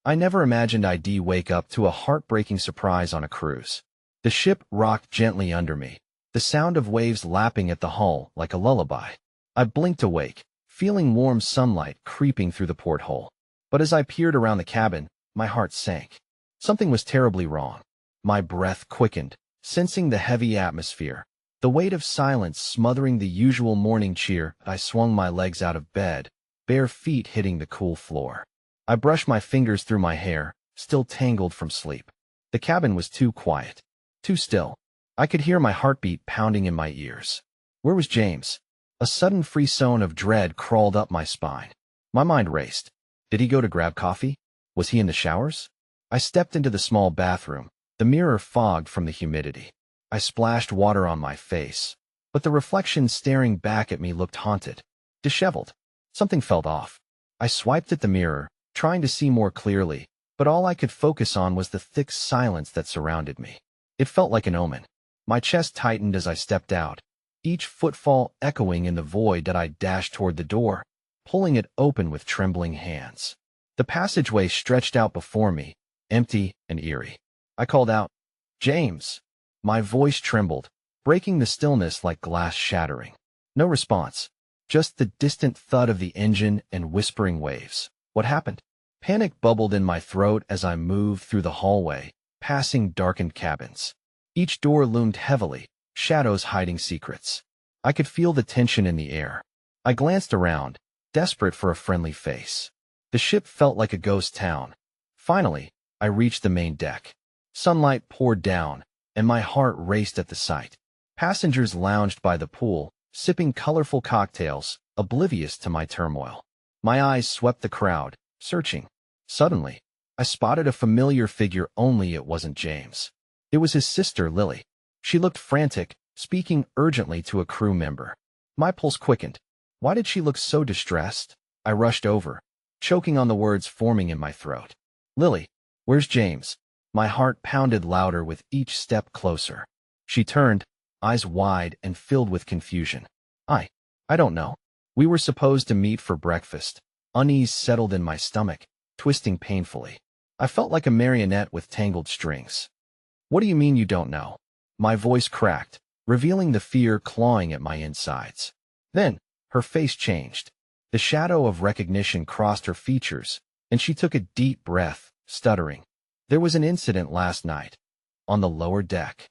I never imagined I'd wake up to a heartbreaking surprise on a cruise. The ship rocked gently under me, the sound of waves lapping at the hull like a lullaby. I blinked awake, feeling warm sunlight creeping through the porthole. But as I peered around the cabin, my heart sank. Something was terribly wrong. My breath quickened, sensing the heavy atmosphere, the weight of silence smothering the usual morning cheer. I swung my legs out of bed, bare feet hitting the cool floor. I brushed my fingers through my hair, still tangled from sleep. The cabin was too quiet, too still. I could hear my heartbeat pounding in my ears. Where was James? A sudden frisson of dread crawled up my spine. My mind raced. Did he go to grab coffee? Was he in the showers? I stepped into the small bathroom, the mirror fogged from the humidity. I splashed water on my face, but the reflection staring back at me looked haunted, disheveled. Something felt off. I swiped at the mirror, trying to see more clearly, but all I could focus on was the thick silence that surrounded me. It felt like an omen. My chest tightened as I stepped out, each footfall echoing in the void that I dashed toward the door, pulling it open with trembling hands. The passageway stretched out before me, empty and eerie. I called out, "James!" My voice trembled, breaking the stillness like glass shattering. No response, just the distant thud of the engine and whispering waves. What happened? Panic bubbled in my throat as I moved through the hallway, passing darkened cabins. Each door loomed heavily, shadows hiding secrets. I could feel the tension in the air. I glanced around, desperate for a friendly face. The ship felt like a ghost town. Finally, I reached the main deck. Sunlight poured down, and my heart raced at the sight. Passengers lounged by the pool, sipping colorful cocktails, oblivious to my turmoil. My eyes swept the crowd, searching. Suddenly, I spotted a familiar figure, only it wasn't James. It was his sister, Lily. She looked frantic, speaking urgently to a crew member. My pulse quickened. Why did she look so distressed? I rushed over, choking on the words forming in my throat. "Lily, where's James?" My heart pounded louder with each step closer. She turned, eyes wide and filled with confusion. I don't know. We were supposed to meet for breakfast." Unease settled in my stomach, twisting painfully. I felt like a marionette with tangled strings. "What do you mean you don't know?" My voice cracked, revealing the fear clawing at my insides. Then, her face changed. The shadow of recognition crossed her features, and she took a deep breath, stuttering. "There was an incident last night, on the lower deck."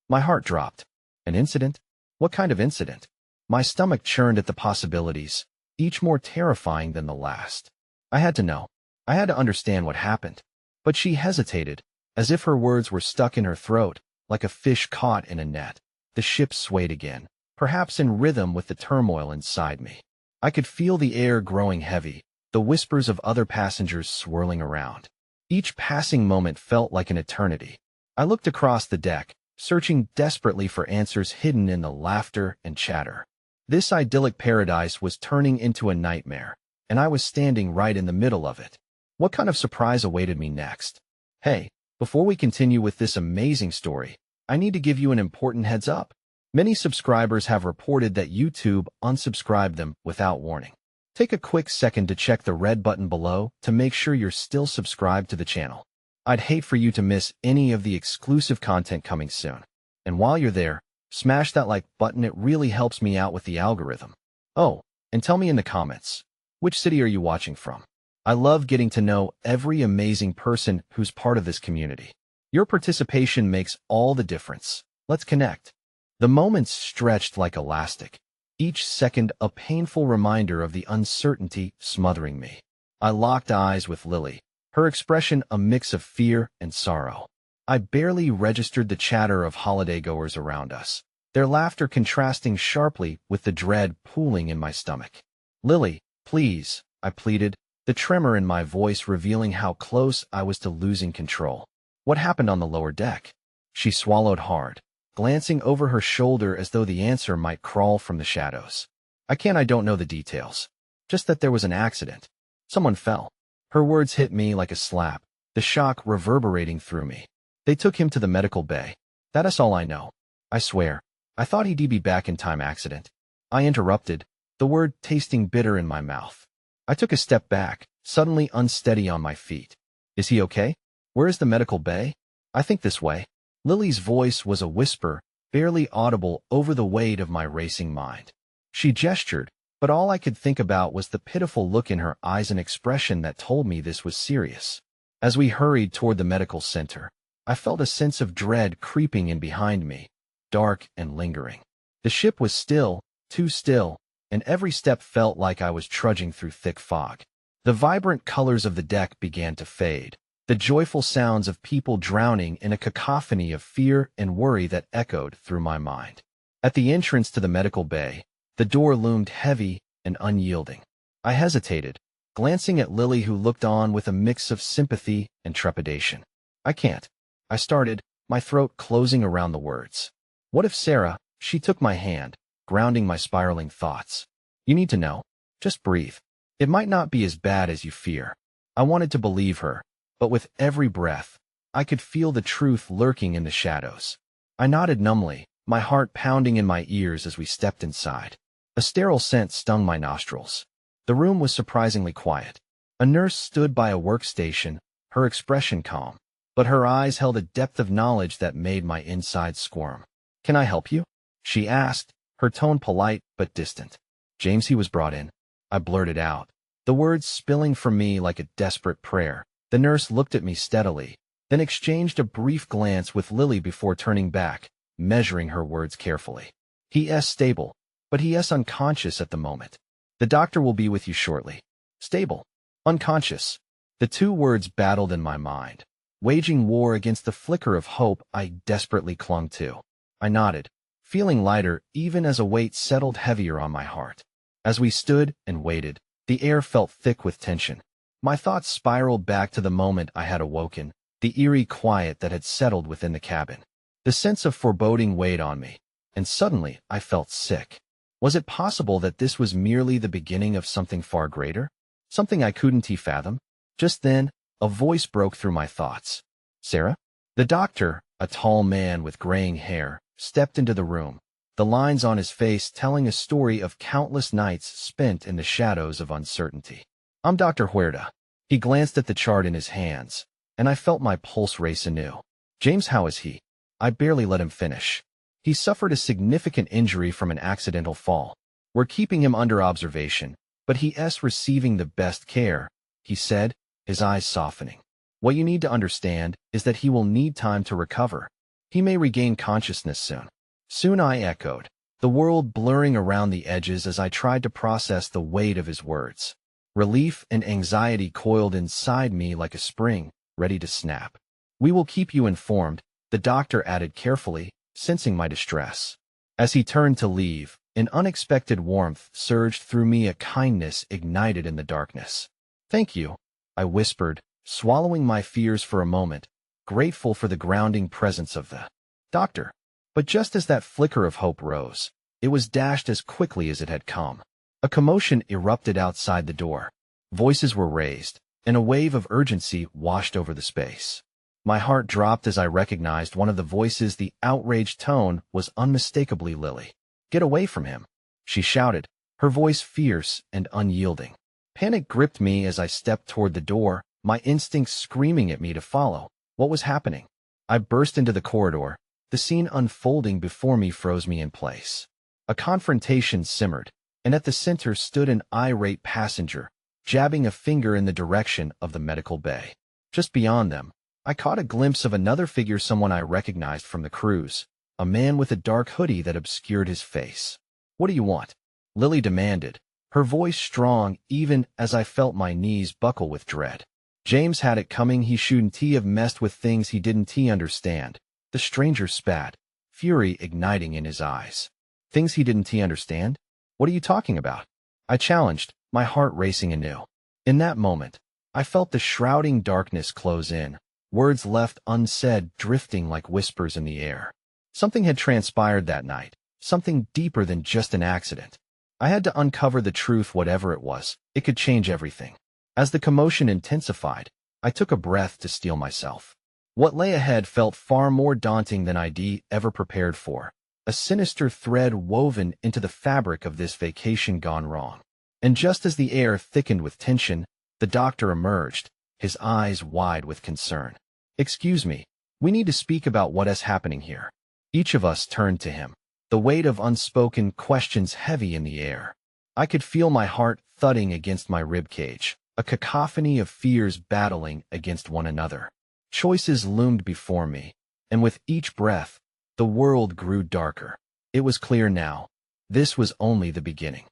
My heart dropped. An incident? What kind of incident? My stomach churned at the possibilities, each more terrifying than the last. I had to know. I had to understand what happened. But she hesitated, as if her words were stuck in her throat, like a fish caught in a net. The ship swayed again, perhaps in rhythm with the turmoil inside me. I could feel the air growing heavy, the whispers of other passengers swirling around. Each passing moment felt like an eternity. I looked across the deck, searching desperately for answers hidden in the laughter and chatter. This idyllic paradise was turning into a nightmare, and I was standing right in the middle of it. What kind of surprise awaited me next? Hey, before we continue with this amazing story, I need to give you an important heads up. Many subscribers have reported that YouTube unsubscribed them without warning. Take a quick second to check the red button below to make sure you're still subscribed to the channel. I'd hate for you to miss any of the exclusive content coming soon. And while you're there, smash that like button. It really helps me out with the algorithm. Oh, and tell me in the comments, which city are you watching from? I love getting to know every amazing person who's part of this community. Your participation makes all the difference. Let's connect. The moments stretched like elastic, each second a painful reminder of the uncertainty smothering me. I locked eyes with Lily, her expression a mix of fear and sorrow. I barely registered the chatter of holidaygoers around us, their laughter contrasting sharply with the dread pooling in my stomach. "Lily, please," I pleaded, the tremor in my voice revealing how close I was to losing control. "What happened on the lower deck?" She swallowed hard, glancing over her shoulder as though the answer might crawl from the shadows. I don't know the details. Just that there was an accident. Someone fell." Her words hit me like a slap, the shock reverberating through me. "They took him to the medical bay. That is all I know. I swear, I thought he'd be back in time." "Accident?" I interrupted, the word tasting bitter in my mouth. I took a step back, suddenly unsteady on my feet. Is he okay? Where is the medical bay? I think this way. Lily's voice was a whisper, barely audible over the weight of my racing mind. She gestured, but all I could think about was the pitiful look in her eyes and expression that told me this was serious. As we hurried toward the medical center, I felt a sense of dread creeping in behind me, dark and lingering. The ship was still, too still, and every step felt like I was trudging through thick fog. The vibrant colors of the deck began to fade, the joyful sounds of people drowning in a cacophony of fear and worry that echoed through my mind. At the entrance to the medical bay, the door loomed heavy and unyielding. I hesitated, glancing at Lily, who looked on with a mix of sympathy and trepidation. I can't. I started, my throat closing around the words. What if Sarah? She took my hand, grounding my spiraling thoughts. You need to know. Just breathe. It might not be as bad as you fear. I wanted to believe her, but with every breath, I could feel the truth lurking in the shadows. I nodded numbly, my heart pounding in my ears as we stepped inside. A sterile scent stung my nostrils. The room was surprisingly quiet. A nurse stood by a workstation, her expression calm, but her eyes held a depth of knowledge that made my insides squirm. Can I help you? She asked, her tone polite but distant. James, he was brought in. I blurted out, the words spilling from me like a desperate prayer. The nurse looked at me steadily, then exchanged a brief glance with Lily before turning back, measuring her words carefully. He is stable, but he is unconscious at the moment. The doctor will be with you shortly. Stable. Unconscious. The two words battled in my mind, waging war against the flicker of hope I desperately clung to. I nodded, feeling lighter even as a weight settled heavier on my heart. As we stood and waited, the air felt thick with tension. My thoughts spiraled back to the moment I had awoken, the eerie quiet that had settled within the cabin. The sense of foreboding weighed on me, and suddenly I felt sick. Was it possible that this was merely the beginning of something far greater? Something I couldn't fathom? Just then, a voice broke through my thoughts. Sarah? The doctor, a tall man with graying hair, stepped into the room, the lines on his face telling a story of countless nights spent in the shadows of uncertainty. I'm Dr. Huerta. He glanced at the chart in his hands, and I felt my pulse race anew. James, how is he? I barely let him finish. He suffered a significant injury from an accidental fall. We're keeping him under observation, but he is receiving the best care, he said, his eyes softening. What you need to understand is that he will need time to recover. He may regain consciousness soon. Soon, I echoed, the world blurring around the edges as I tried to process the weight of his words. Relief and anxiety coiled inside me like a spring, ready to snap. We will keep you informed, the doctor added carefully, sensing my distress. As he turned to leave, an unexpected warmth surged through me, a kindness ignited in the darkness. Thank you, I whispered, swallowing my fears for a moment, grateful for the grounding presence of the doctor. But just as that flicker of hope rose, it was dashed as quickly as it had come. A commotion erupted outside the door. Voices were raised, and a wave of urgency washed over the space. My heart dropped as I recognized one of the voices. The outraged tone was unmistakably Lily. Get away from him, she shouted, her voice fierce and unyielding. Panic gripped me as I stepped toward the door, my instincts screaming at me to follow. What was happening? I burst into the corridor. The scene unfolding before me froze me in place. A confrontation simmered, and at the center stood an irate passenger, jabbing a finger in the direction of the medical bay. Just beyond them, I caught a glimpse of another figure, someone I recognized from the cruise, a man with a dark hoodie that obscured his face. What do you want? Lily demanded, her voice strong even as I felt my knees buckle with dread. James had it coming. He shouldn't have messed with things he didn't understand. The stranger spat, fury igniting in his eyes. Things he didn't understand? What are you talking about? I challenged, my heart racing anew. In that moment, I felt the shrouding darkness close in, words left unsaid drifting like whispers in the air. Something had transpired that night, something deeper than just an accident. I had to uncover the truth, whatever it was. It could change everything. As the commotion intensified, I took a breath to steel myself. What lay ahead felt far more daunting than I'd ever prepared for, a sinister thread woven into the fabric of this vacation gone wrong. And just as the air thickened with tension, the doctor emerged, his eyes wide with concern. "Excuse me, we need to speak about what is happening here." Each of us turned to him, the weight of unspoken questions heavy in the air. I could feel my heart thudding against my ribcage, a cacophony of fears battling against one another. Choices loomed before me, and with each breath, the world grew darker. It was clear now. This was only the beginning.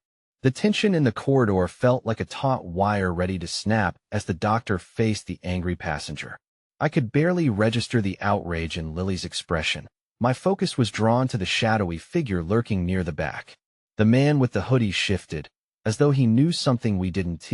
The tension in the corridor felt like a taut wire ready to snap as the doctor faced the angry passenger. I could barely register the outrage in Lily's expression. My focus was drawn to the shadowy figure lurking near the back. The man with the hoodie shifted, as though he knew something we didn't,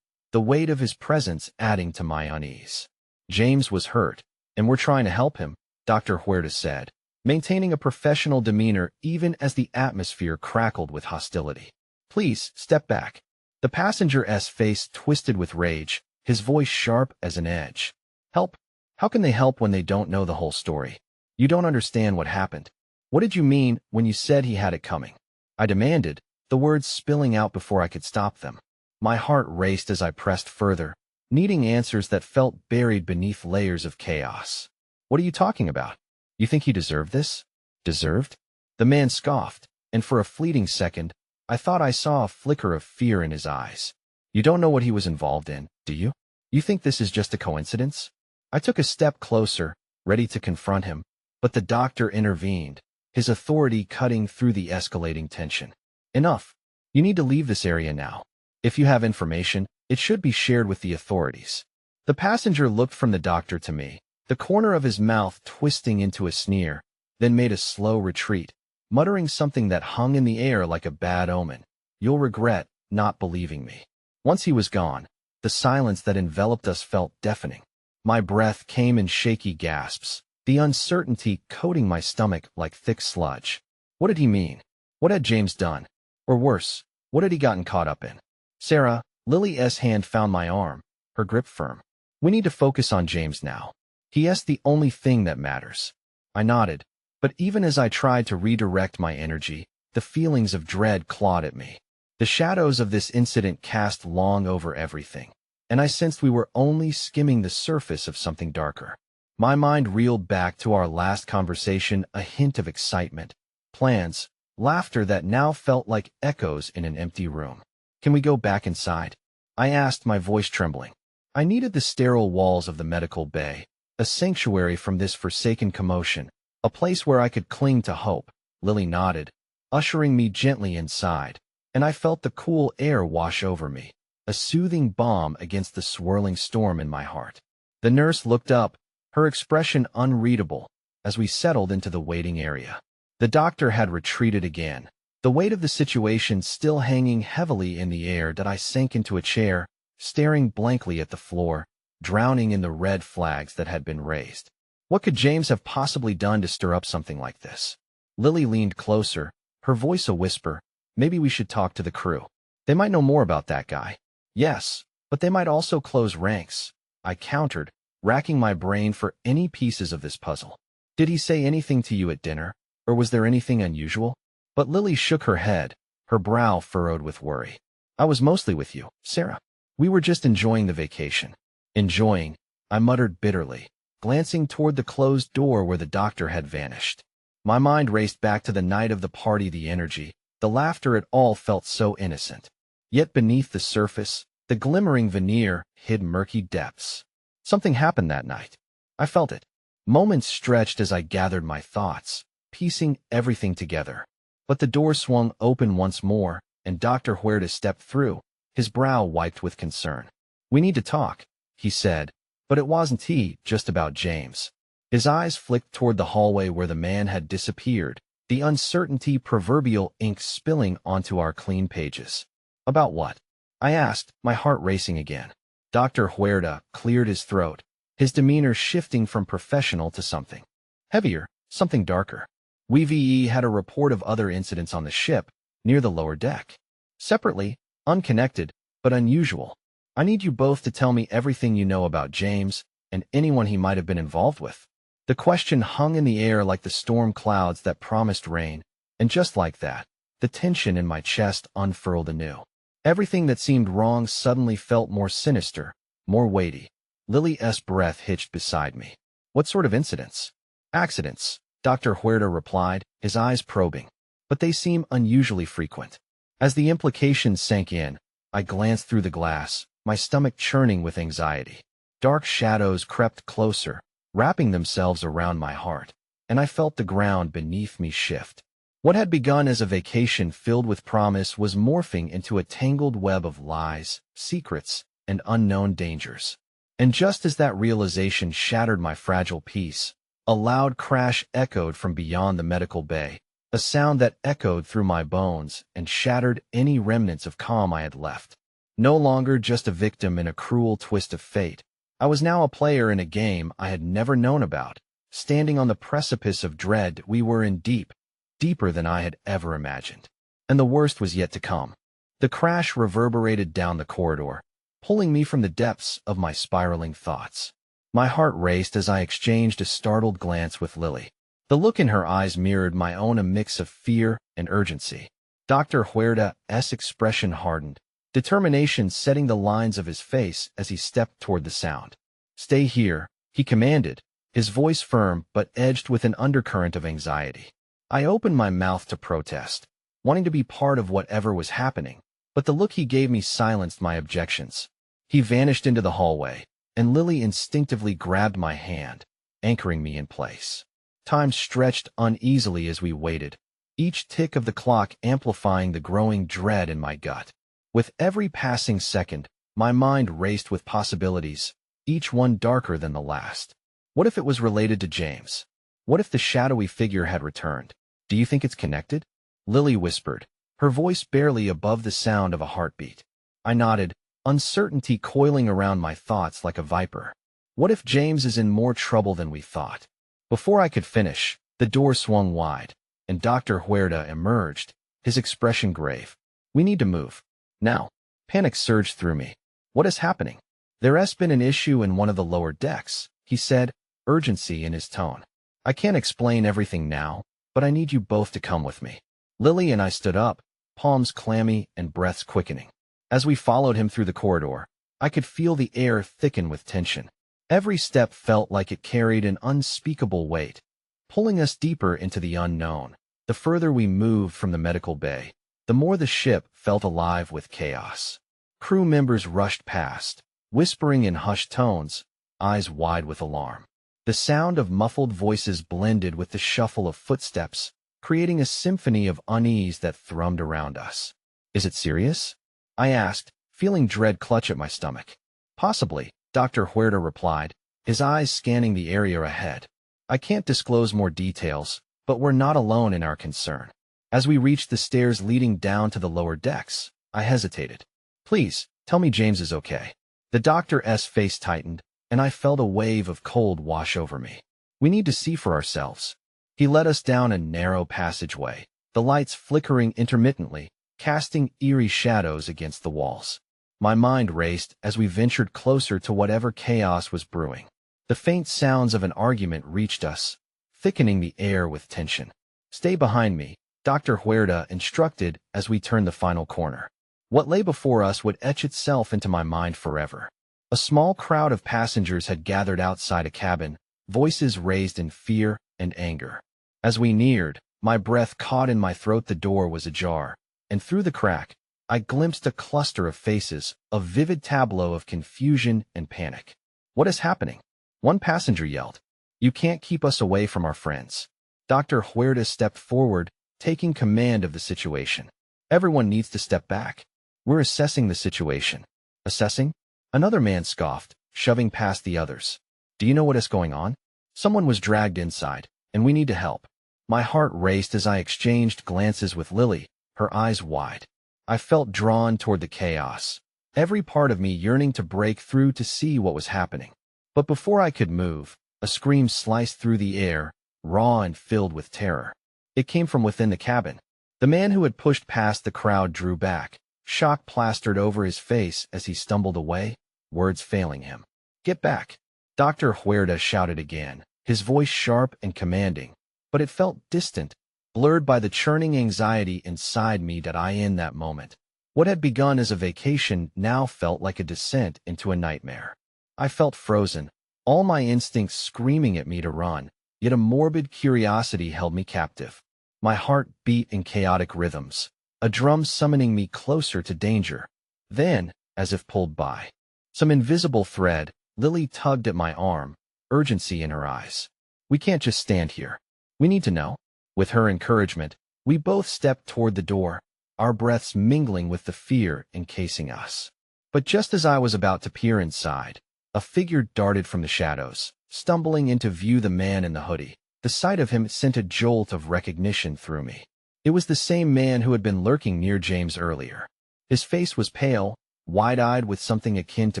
the weight of his presence adding to my unease. "James was hurt, and we're trying to help him," Dr. Huerta said, maintaining a professional demeanor even as the atmosphere crackled with hostility. "Please, step back." The passenger's face twisted with rage, his voice sharp as an edge. "Help? How can they help when they don't know the whole story? You don't understand what happened. What did you mean when you said he had it coming?" I demanded, the words spilling out before I could stop them. My heart raced as I pressed further, needing answers that felt buried beneath layers of chaos. "What are you talking about? You think he deserved this?" "Deserved?" The man scoffed, and for a fleeting second, I thought I saw a flicker of fear in his eyes. "You don't know what he was involved in, do you? You think this is just a coincidence?" I took a step closer, ready to confront him, but the doctor intervened, his authority cutting through the escalating tension. "Enough. You need to leave this area now. If you have information, it should be shared with the authorities." The passenger looked from the doctor to me, the corner of his mouth twisting into a sneer, then made a slow retreat, muttering something that hung in the air like a bad omen. "You'll regret not believing me." Once he was gone, the silence that enveloped us felt deafening. My breath came in shaky gasps, the uncertainty coating my stomach like thick sludge. What did he mean? What had James done? Or worse, what had he gotten caught up in? "Sarah," Lily's hand found my arm, her grip firm. "We need to focus on James now. He's the only thing that matters." I nodded, but even as I tried to redirect my energy, the feelings of dread clawed at me. The shadows of this incident cast long over everything, and I sensed we were only skimming the surface of something darker. My mind reeled back to our last conversation, a hint of excitement, plans, laughter that now felt like echoes in an empty room. "Can we go back inside?" I asked, my voice trembling. I needed the sterile walls of the medical bay, a sanctuary from this forsaken commotion, a place where I could cling to hope. Lily nodded, ushering me gently inside, and I felt the cool air wash over me, a soothing balm against the swirling storm in my heart. The nurse looked up, her expression unreadable, as we settled into the waiting area. The doctor had retreated again, the weight of the situation still hanging heavily in the air that I sank into a chair, staring blankly at the floor, drowning in the red flags that had been raised. What could James have possibly done to stir up something like this? Lily leaned closer, her voice a whisper. "Maybe we should talk to the crew. They might know more about that guy." "Yes, but they might also close ranks," I countered, racking my brain for any pieces of this puzzle. "Did he say anything to you at dinner, or was there anything unusual?" But Lily shook her head, her brow furrowed with worry. "I was mostly with you, Sarah. We were just enjoying the vacation." "Enjoying," I muttered bitterly, glancing toward the closed door where the doctor had vanished. My mind raced back to the night of the party, the energy, the laughter. It all felt so innocent. Yet beneath the surface, the glimmering veneer hid murky depths. Something happened that night. I felt it. Moments stretched as I gathered my thoughts, piecing everything together. But the door swung open once more, and Dr. Huerta stepped through, his brow wiped with concern. "We need to talk," he said, but it wasn't just about James. His eyes flicked toward the hallway where the man had disappeared, the uncertainty, proverbial ink spilling onto our clean pages. "About what?" I asked, my heart racing again. Dr. Huerta cleared his throat, his demeanor shifting from professional to something heavier, something darker. "We had a report of other incidents on the ship, near the lower deck. Separately, unconnected, but unusual. I need you both to tell me everything you know about James and anyone he might have been involved with." The question hung in the air like the storm clouds that promised rain, and just like that, the tension in my chest unfurled anew. Everything that seemed wrong suddenly felt more sinister, more weighty. Lily's breath hitched beside me. What sort of incidents? Accidents, Dr. Huerta replied, his eyes probing. But they seem unusually frequent. As the implications sank in, I glanced through the glass, my stomach churning with anxiety. Dark shadows crept closer, wrapping themselves around my heart, and I felt the ground beneath me shift. What had begun as a vacation filled with promise was morphing into a tangled web of lies, secrets, and unknown dangers. And just as that realization shattered my fragile peace, a loud crash echoed from beyond the medical bay, a sound that echoed through my bones and shattered any remnants of calm I had left. No longer just a victim in a cruel twist of fate, I was now a player in a game I had never known about. Standing on the precipice of dread, we were in deeper than I had ever imagined. And the worst was yet to come. The crash reverberated down the corridor, pulling me from the depths of my spiraling thoughts. My heart raced as I exchanged a startled glance with Lily. The look in her eyes mirrored my own, a mix of fear and urgency. Dr. Huerta's expression hardened, determination setting the lines of his face as he stepped toward the sound. "Stay here," he commanded, his voice firm but edged with an undercurrent of anxiety. I opened my mouth to protest, wanting to be part of whatever was happening, but the look he gave me silenced my objections. He vanished into the hallway, and Lily instinctively grabbed my hand, anchoring me in place. Time stretched uneasily as we waited, each tick of the clock amplifying the growing dread in my gut. With every passing second, my mind raced with possibilities, each one darker than the last. What if it was related to James? What if the shadowy figure had returned? "Do you think it's connected?" Lily whispered, her voice barely above the sound of a heartbeat. I nodded, uncertainty coiling around my thoughts like a viper. What if James is in more trouble than we thought? Before I could finish, the door swung wide, and Dr. Huerta emerged, his expression grave. "We need to move. Now." Panic surged through me. "What is happening?" "There's been an issue in one of the lower decks," he said, urgency in his tone. "I can't explain everything now, but I need you both to come with me." Lily and I stood up, palms clammy and breaths quickening. As we followed him through the corridor, I could feel the air thicken with tension. Every step felt like it carried an unspeakable weight, pulling us deeper into the unknown. The further we moved from the medical bay, the more the ship felt alive with chaos. Crew members rushed past, whispering in hushed tones, eyes wide with alarm. The sound of muffled voices blended with the shuffle of footsteps, creating a symphony of unease that thrummed around us. "Is it serious?" I asked, feeling dread clutch at my stomach. "Possibly," Dr. Huerta replied, his eyes scanning the area ahead. "I can't disclose more details, but we're not alone in our concern." As we reached the stairs leading down to the lower decks, I hesitated. "Please, tell me James is okay." The doctor's face tightened, and I felt a wave of cold wash over me. "We need to see for ourselves." He led us down a narrow passageway, the lights flickering intermittently, casting eerie shadows against the walls. My mind raced as we ventured closer to whatever chaos was brewing. The faint sounds of an argument reached us, thickening the air with tension. "Stay behind me," Dr. Huerta instructed as we turned the final corner. What lay before us would etch itself into my mind forever. A small crowd of passengers had gathered outside a cabin, voices raised in fear and anger. As we neared, my breath caught in my throat. The door was ajar, and through the crack, I glimpsed a cluster of faces, a vivid tableau of confusion and panic. "What is happening?" One passenger yelled. "You can't keep us away from our friends." Dr. Huerta stepped forward, taking command of the situation. "Everyone needs to step back. We're assessing the situation." "Assessing?" Another man scoffed, shoving past the others. "Do you know what is going on? Someone was dragged inside, and we need to help." My heart raced as I exchanged glances with Lily, her eyes wide. I felt drawn toward the chaos, every part of me yearning to break through to see what was happening. But before I could move, a scream sliced through the air, raw and filled with terror. It came from within the cabin. The man who had pushed past the crowd drew back, shock plastered over his face as he stumbled away, words failing him. "Get back!" Dr. Huerta shouted again, his voice sharp and commanding, but it felt distant, blurred by the churning anxiety inside me. In that moment, what had begun as a vacation now felt like a descent into a nightmare. I felt frozen, all my instincts screaming at me to run, yet a morbid curiosity held me captive. My heart beat in chaotic rhythms, a drum summoning me closer to danger. Then, as if pulled by some invisible thread, Lily tugged at my arm, urgency in her eyes. "We can't just stand here. We need to know." With her encouragement, we both stepped toward the door, our breaths mingling with the fear encasing us. But just as I was about to peer inside, a figure darted from the shadows, stumbling into view. The man in the hoodie. The sight of him sent a jolt of recognition through me. It was the same man who had been lurking near James earlier. His face was pale, wide-eyed with something akin to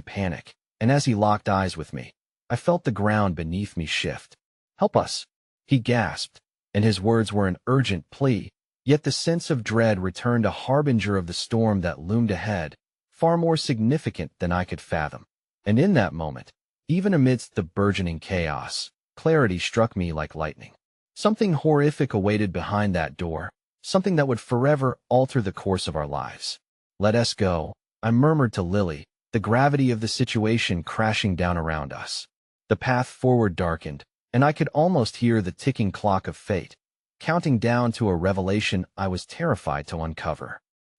panic, and as he locked eyes with me, I felt the ground beneath me shift. "Help us," he gasped, and his words were an urgent plea, yet the sense of dread returned, a harbinger of the storm that loomed ahead, far more significant than I could fathom. And in that moment, even amidst the burgeoning chaos, clarity struck me like lightning. Something horrific awaited behind that door, something that would forever alter the course of our lives. "Let us go," I murmured to Lily, the gravity of the situation crashing down around us. The path forward darkened, and I could almost hear the ticking clock of fate, counting down to a revelation I was terrified to uncover.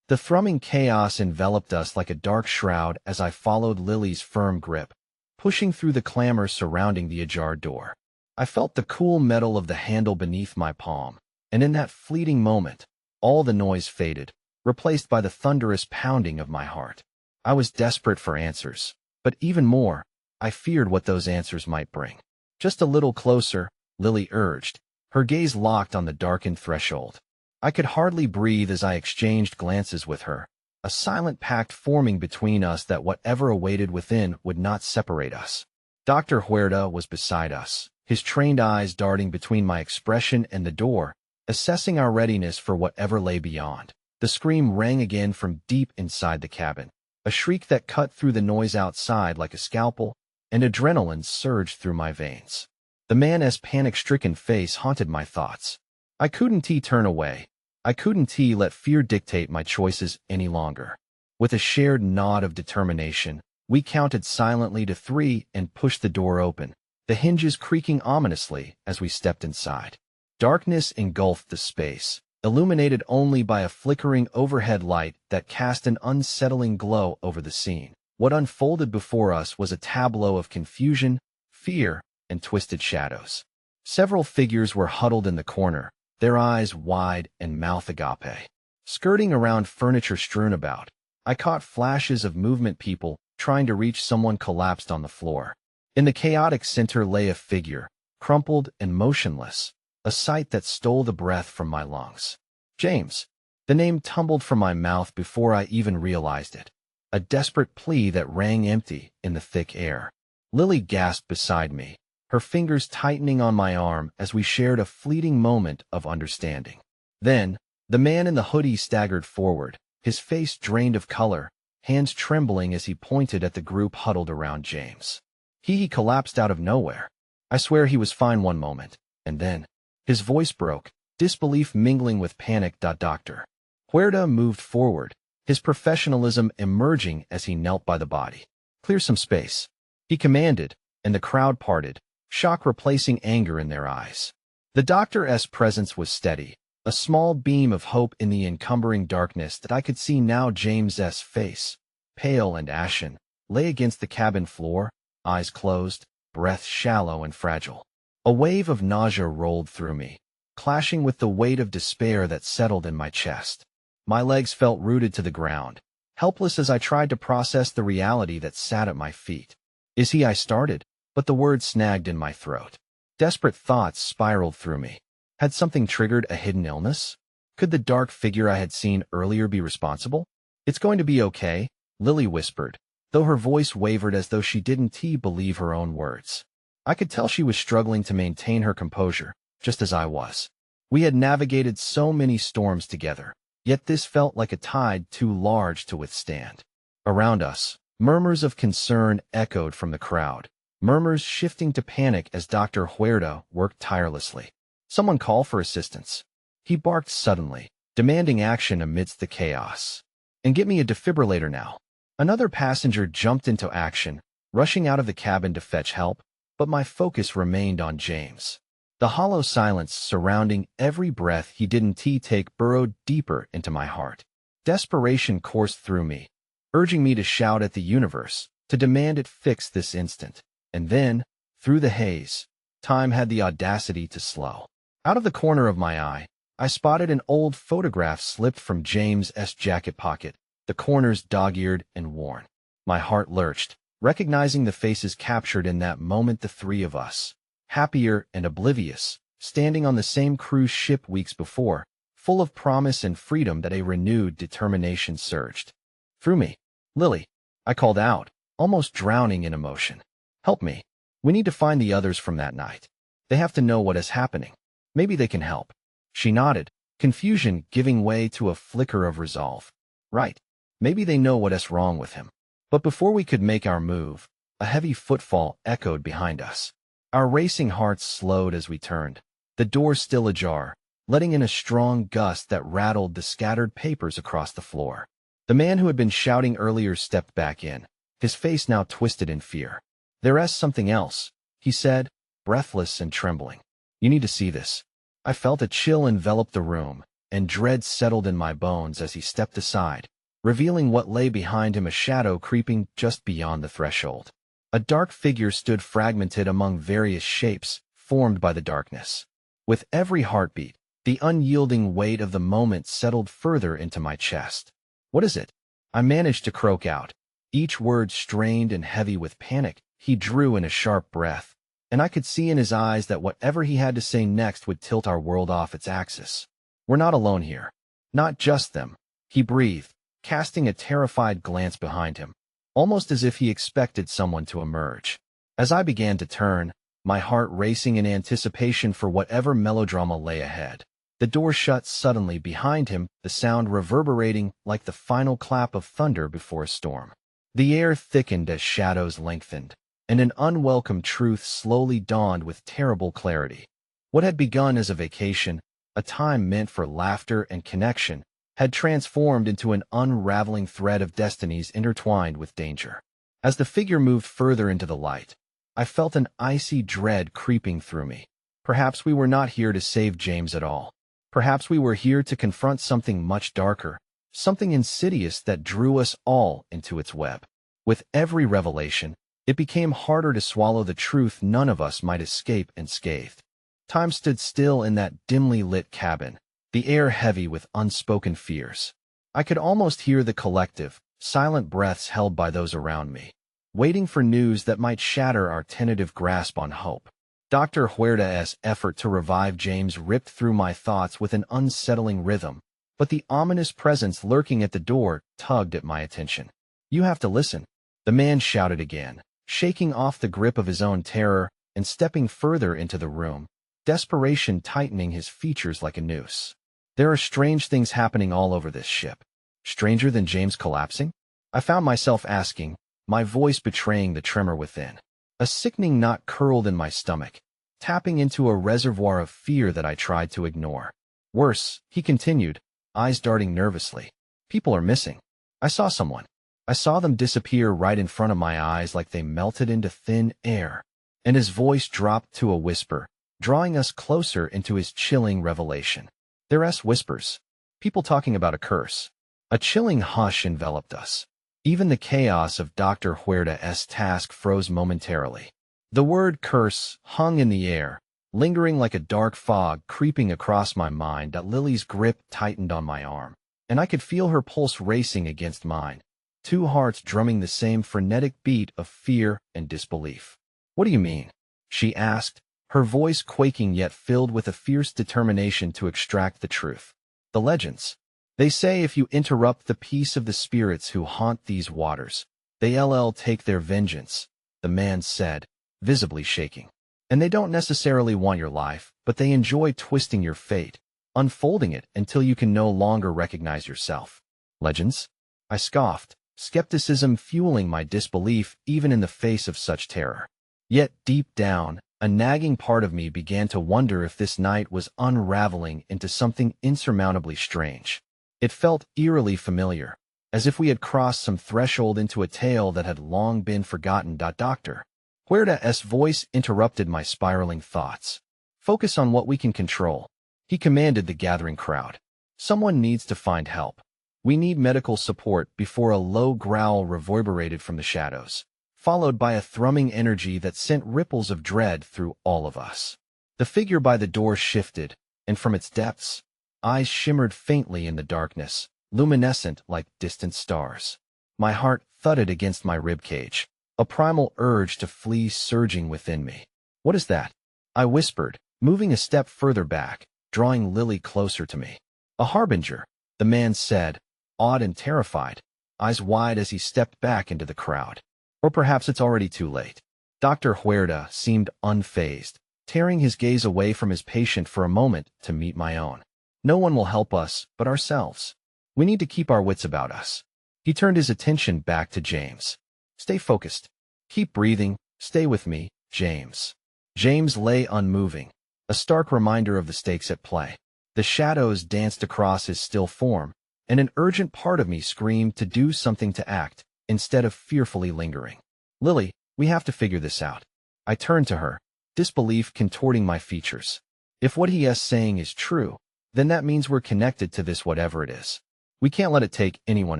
The thrumming chaos enveloped us like a dark shroud as I followed Lily's firm grip, pushing through the clamor surrounding the ajar door. I felt the cool metal of the handle beneath my palm, and in that fleeting moment, all the noise faded, replaced by the thunderous pounding of my heart. I was desperate for answers, but even more, I feared what those answers might bring. "Just a little closer," Lily urged, her gaze locked on the darkened threshold. I could hardly breathe as I exchanged glances with her, a silent pact forming between us that whatever awaited within would not separate us. Dr. Huerta was beside us, his trained eyes darting between my expression and the door, assessing our readiness for whatever lay beyond. The scream rang again from deep inside the cabin, a shriek that cut through the noise outside like a scalpel, and adrenaline surged through my veins. The man's panic-stricken face haunted my thoughts. I couldn't turn away. I couldn't let fear dictate my choices any longer. With a shared nod of determination, we counted silently to 3 and pushed the door open, the hinges creaking ominously as we stepped inside. Darkness engulfed the space, illuminated only by a flickering overhead light that cast an unsettling glow over the scene. What unfolded before us was a tableau of confusion, fear, and twisted shadows. Several figures were huddled in the corner, their eyes wide and mouth agape. Skirting around furniture strewn about, I caught flashes of movement, people trying to reach someone collapsed on the floor. In the chaotic center lay a figure, crumpled and motionless, a sight that stole the breath from my lungs. James. The name tumbled from my mouth before I even realized it, a desperate plea that rang empty in the thick air. Lily gasped beside me, her fingers tightening on my arm as we shared a fleeting moment of understanding. Then, the man in the hoodie staggered forward, his face drained of color, hands trembling as he pointed at the group huddled around James. He collapsed out of nowhere. I swear he was fine one moment, and then his voice broke, disbelief mingling with panic. Dr. Huerta moved forward, his professionalism emerging as he knelt by the body. "Clear some space," he commanded, and the crowd parted, shock replacing anger in their eyes. The doctor's presence was steady, a small beam of hope in the encumbering darkness that I could see now. James's face, pale and ashen, lay against the cabin floor, eyes closed, breath shallow and fragile. A wave of nausea rolled through me, clashing with the weight of despair that settled in my chest. My legs felt rooted to the ground, helpless as I tried to process the reality that sat at my feet. "Is he?" I started, but the word snagged in my throat. Desperate thoughts spiraled through me. Had something triggered a hidden illness? Could the dark figure I had seen earlier be responsible? "It's going to be okay," Lily whispered, though her voice wavered as though she didn't believe her own words. I could tell she was struggling to maintain her composure, just as I was. We had navigated so many storms together, yet this felt like a tide too large to withstand. Around us, murmurs of concern echoed from the crowd, murmurs shifting to panic as Dr. Huerta worked tirelessly. "Someone call for assistance," he barked suddenly, demanding action amidst the chaos. "And get me a defibrillator now." Another passenger jumped into action, rushing out of the cabin to fetch help, but my focus remained on James. The hollow silence surrounding every breath he didn't take burrowed deeper into my heart. Desperation coursed through me, urging me to shout at the universe, to demand it fix this instant. And then, through the haze, time had the audacity to slow. Out of the corner of my eye, I spotted an old photograph slipped from James's jacket pocket, the corners dog-eared and worn. My heart lurched, recognizing the faces captured in that moment, the three of us, happier and oblivious, standing on the same cruise ship weeks before, full of promise and freedom that a renewed determination surged through me. "Lily," I called out, almost drowning in emotion. "Help me. We need to find the others from that night. They have to know what is happening. Maybe they can help." She nodded, confusion giving way to a flicker of resolve. "Right. Maybe they know what is wrong with him." But before we could make our move, a heavy footfall echoed behind us. Our racing hearts slowed as we turned, the door still ajar, letting in a strong gust that rattled the scattered papers across the floor. The man who had been shouting earlier stepped back in, his face now twisted in fear. "There's something else," he said, breathless and trembling. "You need to see this." I felt a chill envelop the room, and dread settled in my bones as he stepped aside, revealing what lay behind him, a shadow creeping just beyond the threshold. A dark figure stood fragmented among various shapes, formed by the darkness. With every heartbeat, the unyielding weight of the moment settled further into my chest. "What is it?" I managed to croak out, each word strained and heavy with panic. He drew in a sharp breath, and I could see in his eyes that whatever he had to say next would tilt our world off its axis. "We're not alone here. Not just them," he breathed, casting a terrified glance behind him, almost as if he expected someone to emerge. As I began to turn, my heart racing in anticipation for whatever melodrama lay ahead, the door shut suddenly behind him, the sound reverberating like the final clap of thunder before a storm. The air thickened as shadows lengthened, and an unwelcome truth slowly dawned with terrible clarity. What had begun as a vacation, a time meant for laughter and connection, had transformed into an unraveling thread of destinies intertwined with danger. As the figure moved further into the light, I felt an icy dread creeping through me. Perhaps we were not here to save James at all. Perhaps we were here to confront something much darker, something insidious that drew us all into its web. With every revelation, it became harder to swallow the truth none of us might escape unscathed. Time stood still in that dimly lit cabin, the air heavy with unspoken fears. I could almost hear the collective, silent breaths held by those around me, waiting for news that might shatter our tentative grasp on hope. Dr. Huerta's effort to revive James ripped through my thoughts with an unsettling rhythm, but the ominous presence lurking at the door tugged at my attention. "You have to listen," the man shouted again, shaking off the grip of his own terror and stepping further into the room, desperation tightening his features like a noose. "There are strange things happening all over this ship." "Stranger than James collapsing?" I found myself asking, my voice betraying the tremor within. A sickening knot curled in my stomach, tapping into a reservoir of fear that I tried to ignore. "Worse," he continued, eyes darting nervously. "People are missing. I saw someone. I saw them disappear right in front of my eyes like they melted into thin air." And his voice dropped to a whisper, drawing us closer into his chilling revelation. There's whispers. People talking about a curse. A chilling hush enveloped us. Even the chaos of Dr. Huerta's task froze momentarily. The word curse hung in the air, lingering like a dark fog creeping across my mind. Lily's grip tightened on my arm, and I could feel her pulse racing against mine, two hearts drumming the same frenetic beat of fear and disbelief. "What do you mean?" she asked, her voice quaking yet filled with a fierce determination to extract the truth. "The legends. They say if you interrupt the peace of the spirits who haunt these waters, they'll take their vengeance," the man said, visibly shaking. "And they don't necessarily want your life, but they enjoy twisting your fate, unfolding it until you can no longer recognize yourself." "Legends?" I scoffed, skepticism fueling my disbelief even in the face of such terror. Yet deep down, a nagging part of me began to wonder if this night was unraveling into something insurmountably strange. It felt eerily familiar, as if we had crossed some threshold into a tale that had long been forgotten. Dr. Huerta's voice interrupted my spiraling thoughts. Focus on what we can control, he commanded the gathering crowd. Someone needs to find help. We need medical support. Before a low growl reverberated from the shadows, followed by a thrumming energy that sent ripples of dread through all of us. The figure by the door shifted, and from its depths, eyes shimmered faintly in the darkness, luminescent like distant stars. My heart thudded against my ribcage, a primal urge to flee surging within me. What is that? I whispered, moving a step further back, drawing Lily closer to me. A harbinger, the man said, awed and terrified, eyes wide as he stepped back into the crowd. Or perhaps it's already too late. Dr. Huerta seemed unfazed, tearing his gaze away from his patient for a moment to meet my own. No one will help us but ourselves. We need to keep our wits about us. He turned his attention back to James. Stay focused. Keep breathing. Stay with me, James. James lay unmoving, a stark reminder of the stakes at play. The shadows danced across his still form, and an urgent part of me screamed to do something, to act, instead of fearfully lingering. Lily, we have to figure this out. I turned to her, disbelief contorting my features. If what he is saying is true, then that means we're connected to this whatever it is. We can't let it take anyone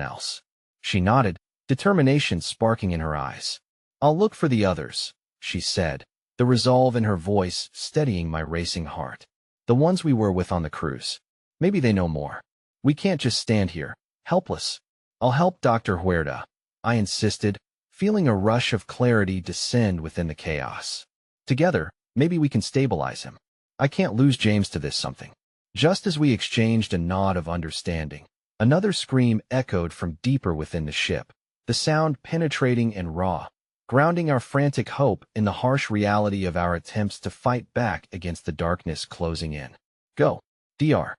else. She nodded, determination sparking in her eyes. I'll look for the others, she said, the resolve in her voice steadying my racing heart. The ones we were with on the cruise. Maybe they know more. We can't just stand here, helpless. I'll help Dr. Huerta, I insisted, feeling a rush of clarity descend within the chaos. Together, maybe we can stabilize him. I can't lose James to this something. Just as we exchanged a nod of understanding, another scream echoed from deeper within the ship, the sound penetrating and raw, grounding our frantic hope in the harsh reality of our attempts to fight back against the darkness closing in. Go, Dr.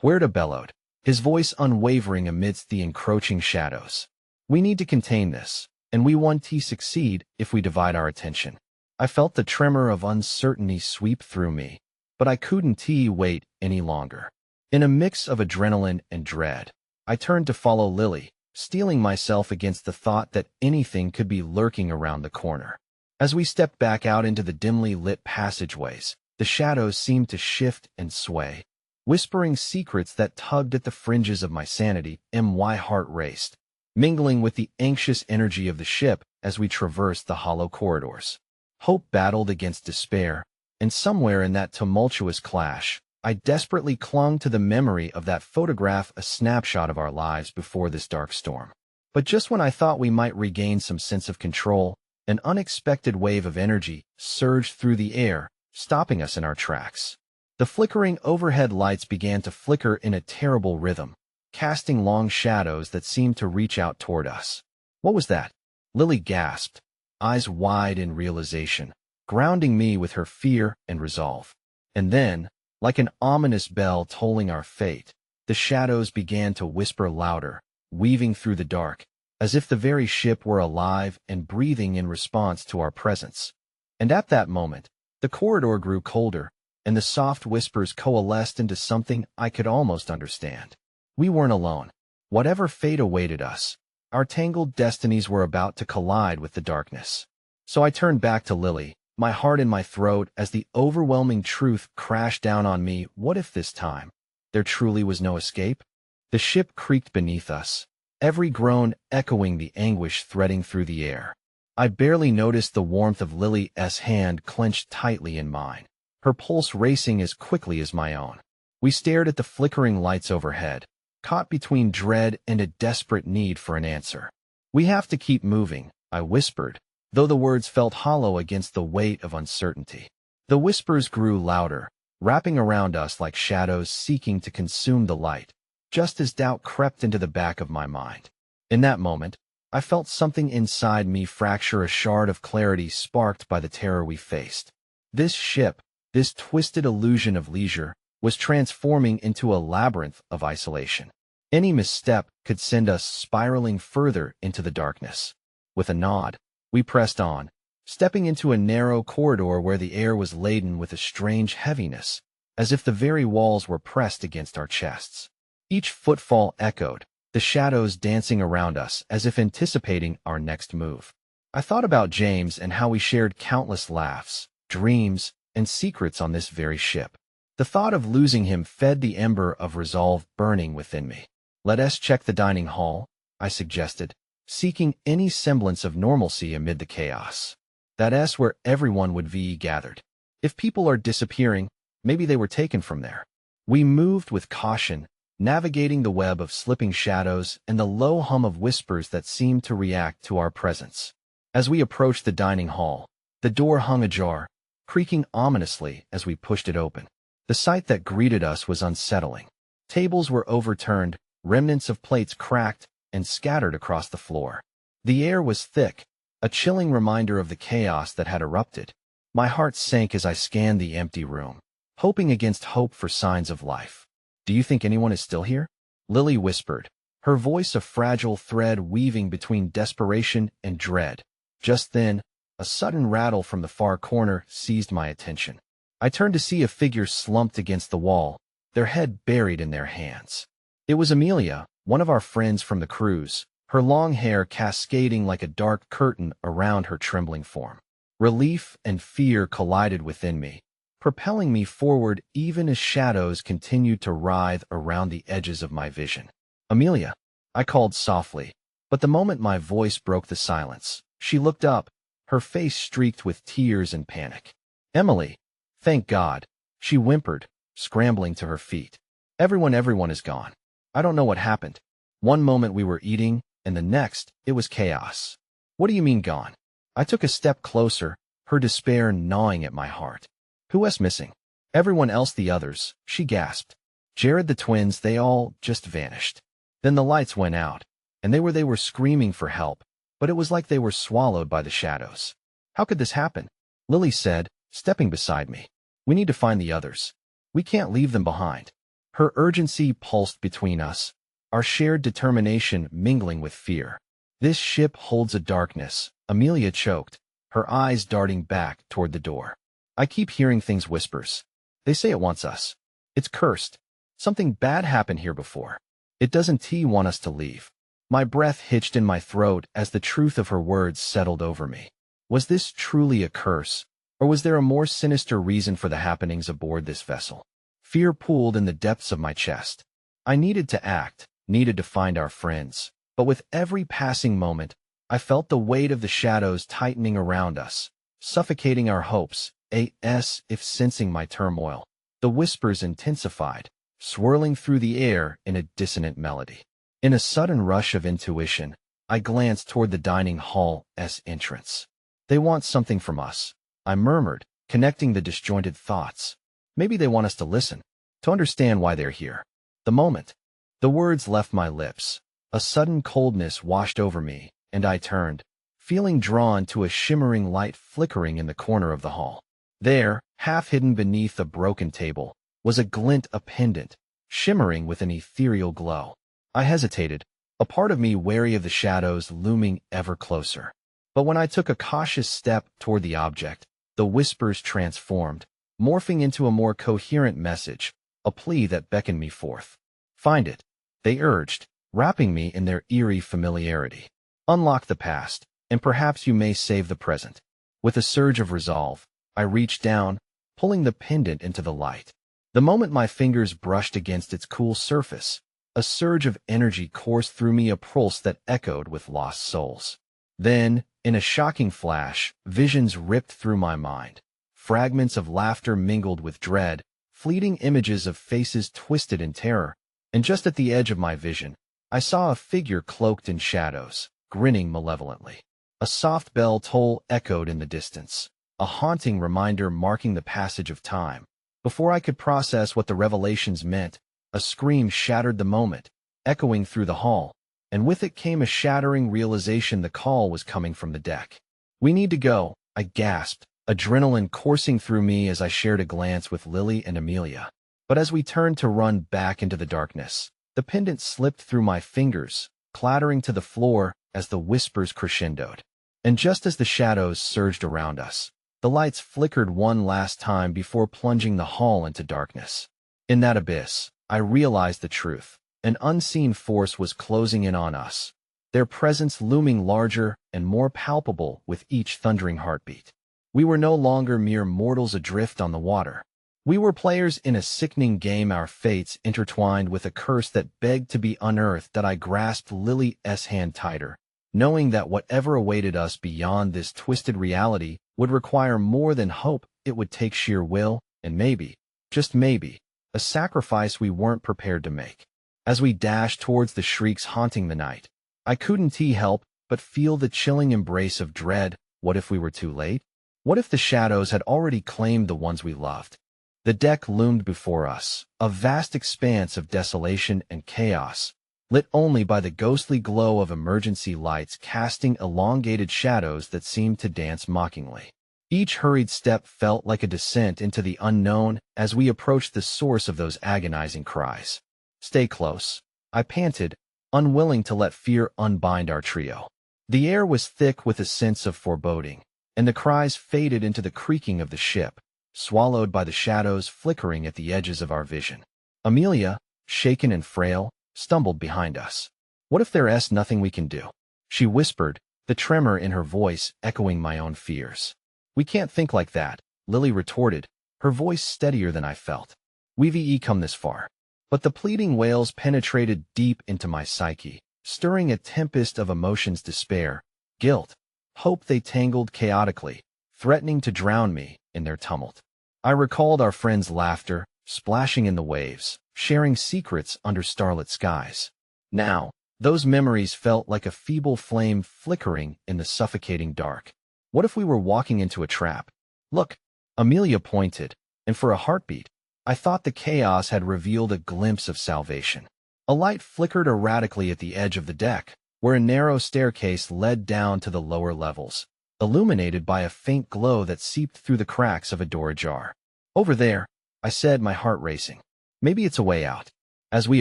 Huerta bellowed, his voice unwavering amidst the encroaching shadows. We need to contain this, and we won't succeed if we divide our attention. I felt the tremor of uncertainty sweep through me, but I couldn't wait any longer. In a mix of adrenaline and dread, I turned to follow Lily, steeling myself against the thought that anything could be lurking around the corner. As we stepped back out into the dimly lit passageways, the shadows seemed to shift and sway, whispering secrets that tugged at the fringes of my sanity. My heart raced, mingling with the anxious energy of the ship as we traversed the hollow corridors. Hope battled against despair, and somewhere in that tumultuous clash, I desperately clung to the memory of that photograph, a snapshot of our lives before this dark storm. But just when I thought we might regain some sense of control, an unexpected wave of energy surged through the air, stopping us in our tracks. The flickering overhead lights began to flicker in a terrible rhythm, casting long shadows that seemed to reach out toward us. What was that? Lily gasped, eyes wide in realization, grounding me with her fear and resolve. And then, like an ominous bell tolling our fate, the shadows began to whisper louder, weaving through the dark, as if the very ship were alive and breathing in response to our presence. And at that moment, the corridor grew colder, and the soft whispers coalesced into something I could almost understand. We weren't alone. Whatever fate awaited us, our tangled destinies were about to collide with the darkness. So I turned back to Lily, my heart in my throat as the overwhelming truth crashed down on me. What if this time there truly was no escape? The ship creaked beneath us, every groan echoing the anguish threading through the air. I barely noticed the warmth of Lily's hand clenched tightly in mine, her pulse racing as quickly as my own. We stared at the flickering lights overhead, caught between dread and a desperate need for an answer. We have to keep moving, I whispered, though the words felt hollow against the weight of uncertainty. The whispers grew louder, wrapping around us like shadows seeking to consume the light, just as doubt crept into the back of my mind. In that moment, I felt something inside me fracture, a shard of clarity sparked by the terror we faced. This ship, this twisted illusion of leisure, was transforming into a labyrinth of isolation. Any misstep could send us spiraling further into the darkness. With a nod, we pressed on, stepping into a narrow corridor where the air was laden with a strange heaviness, as if the very walls were pressed against our chests. Each footfall echoed, the the shadows dancing around us as if anticipating our next move. I thought about James and how we shared countless laughs, dreams, and secrets on this very ship. The thought of losing him fed the ember of resolve burning within me. "Let us check the dining hall," I suggested, seeking any semblance of normalcy amid the chaos. That's where everyone would be gathered. If people are disappearing, maybe they were taken from there. We moved with caution, navigating the web of slipping shadows and the low hum of whispers that seemed to react to our presence. As we approached the dining hall, the door hung ajar, creaking ominously as we pushed it open. The sight that greeted us was unsettling. Tables were overturned, remnants of plates cracked and scattered across the floor. The air was thick, a chilling reminder of the chaos that had erupted. My heart sank as I scanned the empty room, hoping against hope for signs of life. "Do you think anyone is still here?" Lily whispered, her voice a fragile thread weaving between desperation and dread. Just then, a sudden rattle from the far corner seized my attention. I turned to see a figure slumped against the wall, their head buried in their hands. It was Amelia, one of our friends from the cruise, her long hair cascading like a dark curtain around her trembling form. Relief and fear collided within me, propelling me forward even as shadows continued to writhe around the edges of my vision. "Amelia," I called softly, but the moment my voice broke the silence, she looked up, her face streaked with tears and panic. "Emily, thank God," she whimpered, scrambling to her feet. Everyone is gone. I don't know what happened. One moment we were eating, and the next, it was chaos." "What do you mean gone?" I took a step closer, her despair gnawing at my heart. "Who is missing?" "Everyone else, the others," she gasped. "Jared, the twins, they all just vanished." Then the lights went out, and they were screaming for help, but it was like they were swallowed by the shadows. "How could this happen?" Lily said, stepping beside me. "We need to find the others. We can't leave them behind." Her urgency pulsed between us, our shared determination mingling with fear. "This ship holds a darkness," Amelia choked, her eyes darting back toward the door. "I keep hearing things, whispers. They say it wants us. It's cursed. Something bad happened here before. It doesn't want us to leave." My breath hitched in my throat as the truth of her words settled over me. Was this truly a curse, or was there a more sinister reason for the happenings aboard this vessel? Fear pooled in the depths of my chest. I needed to act, needed to find our friends, but with every passing moment, I felt the weight of the shadows tightening around us, suffocating our hopes. If sensing my turmoil, the whispers intensified, swirling through the air in a dissonant melody. In a sudden rush of intuition, I glanced toward the dining hall's entrance. "They want something from us," I murmured, connecting the disjointed thoughts. "Maybe they want us to listen, to understand why they're here." The moment the words left my lips, a sudden coldness washed over me, and I turned, feeling drawn to a shimmering light flickering in the corner of the hall. There, half hidden beneath a broken table, was a pendant, shimmering with an ethereal glow. I hesitated, a part of me wary of the shadows looming ever closer. But when I took a cautious step toward the object, the whispers transformed, morphing into a more coherent message, a plea that beckoned me forth. "Find it," they urged, wrapping me in their eerie familiarity. "Unlock the past, and perhaps you may save the present." With a surge of resolve, I reached down, pulling the pendant into the light. The moment my fingers brushed against its cool surface, a surge of energy coursed through me, a pulse that echoed with lost souls. Then, in a shocking flash, visions ripped through my mind. Fragments of laughter mingled with dread, fleeting images of faces twisted in terror, and just at the edge of my vision, I saw a figure cloaked in shadows, grinning malevolently. A soft bell toll echoed in the distance, a haunting reminder marking the passage of time. Before I could process what the revelations meant, a scream shattered the moment, echoing through the hall, and with it came a shattering realization the call was coming from the deck. "We need to go," I gasped, adrenaline coursing through me as I shared a glance with Lily and Amelia. But as we turned to run back into the darkness, the pendant slipped through my fingers, clattering to the floor as the whispers crescendoed. And just as the shadows surged around us, the lights flickered one last time before plunging the hall into darkness. In that abyss, I realized the truth. An unseen force was closing in on us, their presence looming larger and more palpable with each thundering heartbeat. We were no longer mere mortals adrift on the water. We were players in a sickening game, our fates intertwined with a curse that begged to be unearthed. That I grasped Lily's hand tighter, knowing that whatever awaited us beyond this twisted reality would require more than hope. It would take sheer will, and maybe, just maybe, a sacrifice we weren't prepared to make. As we dashed towards the shrieks haunting the night, I couldn't help but feel the chilling embrace of dread. What if we were too late? What if the shadows had already claimed the ones we loved? The deck loomed before us, a vast expanse of desolation and chaos, lit only by the ghostly glow of emergency lights casting elongated shadows that seemed to dance mockingly. Each hurried step felt like a descent into the unknown as we approached the source of those agonizing cries. "Stay close," I panted, unwilling to let fear unbind our trio. The air was thick with a sense of foreboding, and the cries faded into the creaking of the ship, swallowed by the shadows flickering at the edges of our vision. Amelia, shaken and frail, stumbled behind us. "What if there's nothing we can do?" she whispered, the tremor in her voice echoing my own fears. "We can't think like that," Lily retorted, her voice steadier than I felt. "We've come this far." But the pleading wails penetrated deep into my psyche, stirring a tempest of emotions: despair, guilt, hope. They tangled chaotically, threatening to drown me in their tumult. I recalled our friends' laughter, splashing in the waves, sharing secrets under starlit skies. Now, those memories felt like a feeble flame flickering in the suffocating dark. What if we were walking into a trap? "Look," Amelia pointed, and for a heartbeat, I thought the chaos had revealed a glimpse of salvation. A light flickered erratically at the edge of the deck, where a narrow staircase led down to the lower levels, illuminated by a faint glow that seeped through the cracks of a door ajar. "Over there," I said, my heart racing. "Maybe it's a way out." As we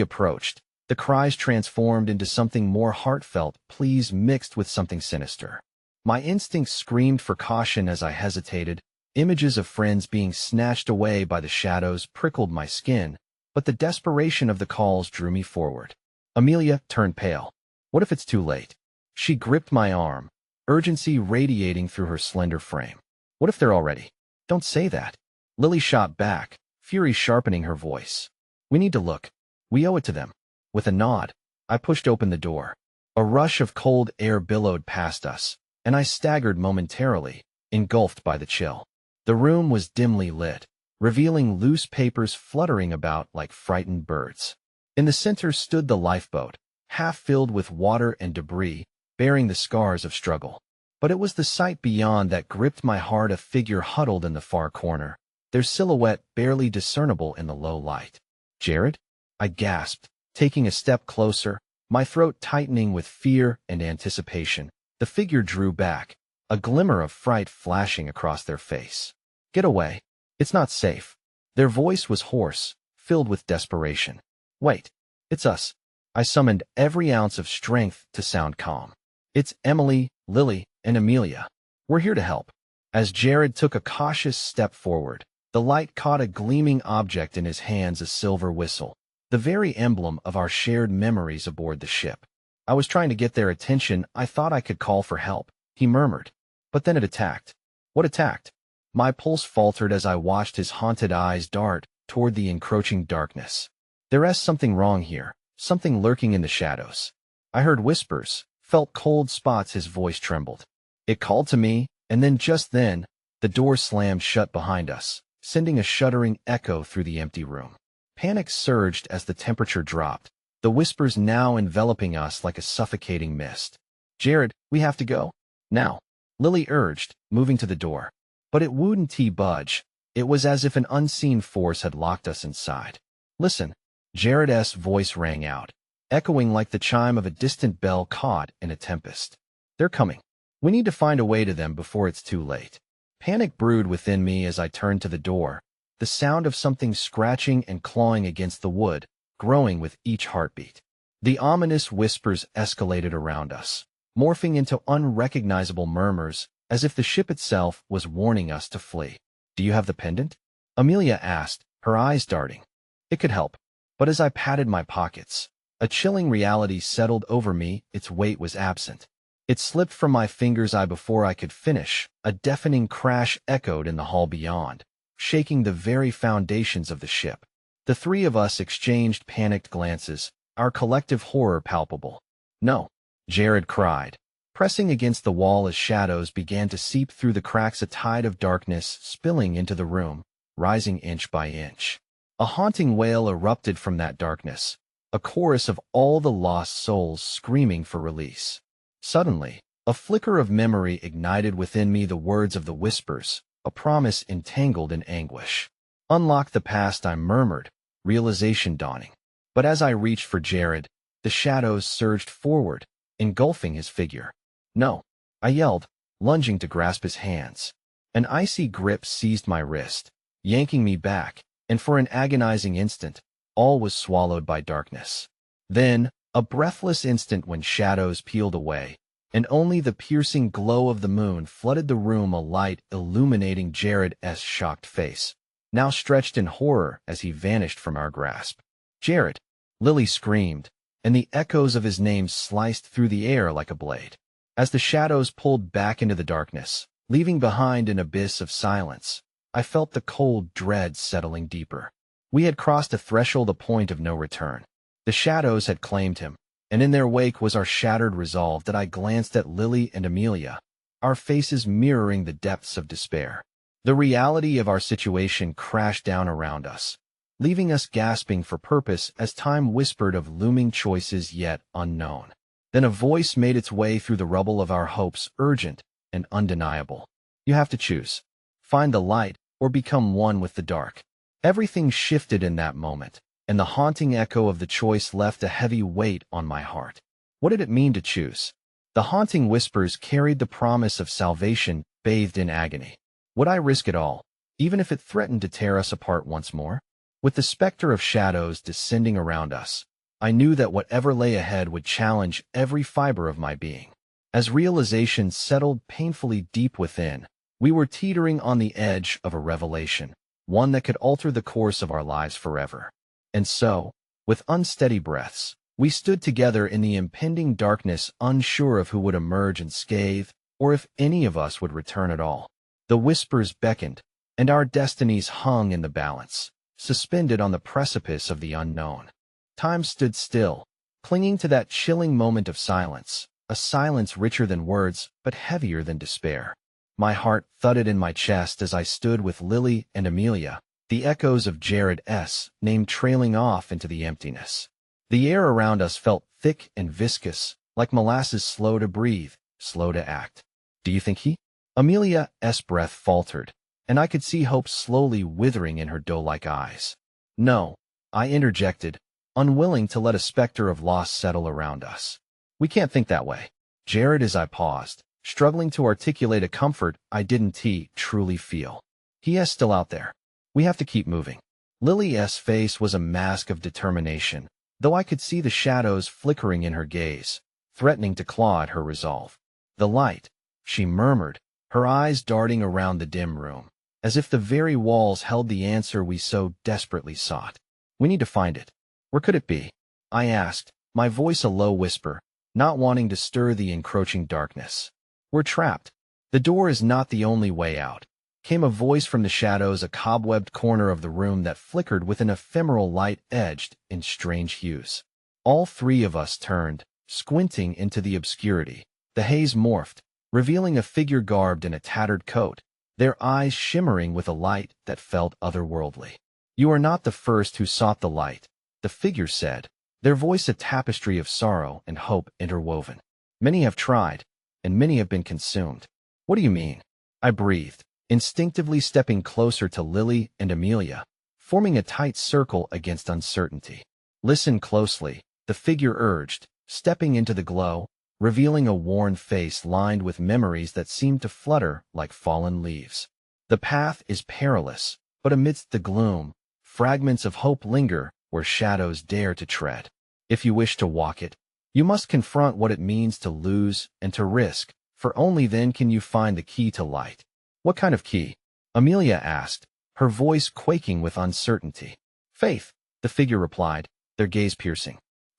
approached, the cries transformed into something more heartfelt, pleas mixed with something sinister. My instincts screamed for caution as I hesitated. Images of friends being snatched away by the shadows prickled my skin, but the desperation of the calls drew me forward. Amelia turned pale. "What if it's too late?" She gripped my arm, urgency radiating through her slender frame. "What if they're already?" "Don't say that," Lily shot back, fury sharpening her voice. "We need to look. We owe it to them." With a nod, I pushed open the door. A rush of cold air billowed past us, and I staggered momentarily, engulfed by the chill. The room was dimly lit, revealing loose papers fluttering about like frightened birds. In the center stood the lifeboat, half filled with water and debris, bearing the scars of struggle. But it was the sight beyond that gripped my heart: a figure huddled in the far corner, their silhouette barely discernible in the low light. "Jared?" I gasped, taking a step closer, my throat tightening with fear and anticipation. The figure drew back, a glimmer of fright flashing across their face. "Get away. It's not safe." Their voice was hoarse, filled with desperation. "Wait. It's us." I summoned every ounce of strength to sound calm. "It's Emily, Lily, and Amelia. We're here to help." As Jared took a cautious step forward, the light caught a gleaming object in his hands: a silver whistle, the very emblem of our shared memories aboard the ship. "I was trying to get their attention. I thought I could call for help," he murmured. "But then it attacked." "What attacked?" My pulse faltered as I watched his haunted eyes dart toward the encroaching darkness. "There's something wrong here, something lurking in the shadows." I heard whispers, felt cold spots. His voice trembled. It called to me, and then just then, the door slammed shut behind us, sending a shuddering echo through the empty room. Panic surged as the temperature dropped, the whispers now enveloping us like a suffocating mist. "Jared, we have to go. Now," Lily urged, moving to the door. But it wouldn't budge. It was as if an unseen force had locked us inside. "Listen," Jared's voice rang out, echoing like the chime of a distant bell caught in a tempest. "They're coming. We need to find a way to them before it's too late." Panic brewed within me as I turned to the door, the sound of something scratching and clawing against the wood, growing with each heartbeat. The ominous whispers escalated around us, morphing into unrecognizable murmurs, as if the ship itself was warning us to flee. "Do you have the pendant?" Amelia asked, her eyes darting. "It could help." But as I patted my pockets, A chilling reality settled over me, its weight was absent. It slipped from my fingers before I could finish. A deafening crash echoed in the hall beyond, shaking the very foundations of the ship. The three of us exchanged panicked glances, our collective horror palpable. "No!" Jared cried, pressing against the wall as shadows began to seep through the cracks, a tide of darkness spilling into the room, rising inch by inch. A haunting wail erupted from that darkness, a chorus of all the lost souls screaming for release. Suddenly, a flicker of memory ignited within me, the words of the whispers, a promise entangled in anguish. "Unlock the past," I murmured, realization dawning. But as I reached for Jared, the shadows surged forward, engulfing his figure. "No!" I yelled, lunging to grasp his hands. An icy grip seized my wrist, yanking me back, and for an agonizing instant, all was swallowed by darkness. Then, a breathless instant when shadows peeled away, and only the piercing glow of the moon flooded the room, a light illuminating Jared's shocked face, now stretched in horror as he vanished from our grasp. "Jared!" Lily screamed, and the echoes of his name sliced through the air like a blade. As the shadows pulled back into the darkness, leaving behind an abyss of silence, I felt the cold dread settling deeper. We had crossed a threshold, a point of no return. The shadows had claimed him, and in their wake was our shattered resolve. That I glanced at Lily and Amelia, our faces mirroring the depths of despair. The reality of our situation crashed down around us, leaving us gasping for purpose as time whispered of looming choices yet unknown. Then a voice made its way through the rubble of our hopes, urgent and undeniable. "You have to choose. Find the light or become one with the dark." Everything shifted in that moment, and the haunting echo of the choice left a heavy weight on my heart. What did it mean to choose? The haunting whispers carried the promise of salvation, bathed in agony. Would I risk it all, even if it threatened to tear us apart once more? With the specter of shadows descending around us, I knew that whatever lay ahead would challenge every fiber of my being. As realization settled painfully deep within, we were teetering on the edge of a revelation, one that could alter the course of our lives forever. And so, with unsteady breaths, we stood together in the impending darkness, unsure of who would emerge unscathed, or if any of us would return at all. The whispers beckoned, and our destinies hung in the balance, suspended on the precipice of the unknown. Time stood still, clinging to that chilling moment of silence, a silence richer than words, but heavier than despair. My heart thudded in my chest as I stood with Lily and Amelia, the echoes of Jared's name trailing off into the emptiness. The air around us felt thick and viscous, like molasses, slow to breathe, slow to act. "Do you think he?" Amelia's breath faltered, and I could see hope slowly withering in her doe-like eyes. "No," I interjected, unwilling to let a specter of loss settle around us. "We can't think that way." Jared, as I paused, struggling to articulate a comfort I didn't truly feel. "He is still out there. We have to keep moving." Lily's face was a mask of determination, though I could see the shadows flickering in her gaze, threatening to claw at her resolve. "The light," she murmured, her eyes darting around the dim room, as if the very walls held the answer we so desperately sought. "We need to find it." "Where could it be?" I asked, my voice a low whisper, not wanting to stir the encroaching darkness. "We're trapped. The door is not the only way out," came a voice from the shadows, a cobwebbed corner of the room that flickered with an ephemeral light edged in strange hues. All three of us turned, squinting into the obscurity. The haze morphed, revealing a figure garbed in a tattered coat, their eyes shimmering with a light that felt otherworldly. "You are not the first who sought the light," the figure said, their voice a tapestry of sorrow and hope interwoven. "Many have tried, and many have been consumed." "What do you mean?" I breathed, instinctively stepping closer to Lily and Amelia, forming a tight circle against uncertainty. "Listen closely," the figure urged, stepping into the glow, revealing a worn face lined with memories that seemed to flutter like fallen leaves. "The path is perilous, but amidst the gloom, fragments of hope linger where shadows dare to tread. If you wish to walk it, you must confront what it means to lose and to risk, for only then can you find the key to light." "What kind of key?" Amelia asked, her voice quaking with uncertainty. "Faith," the figure replied, their gaze piercing.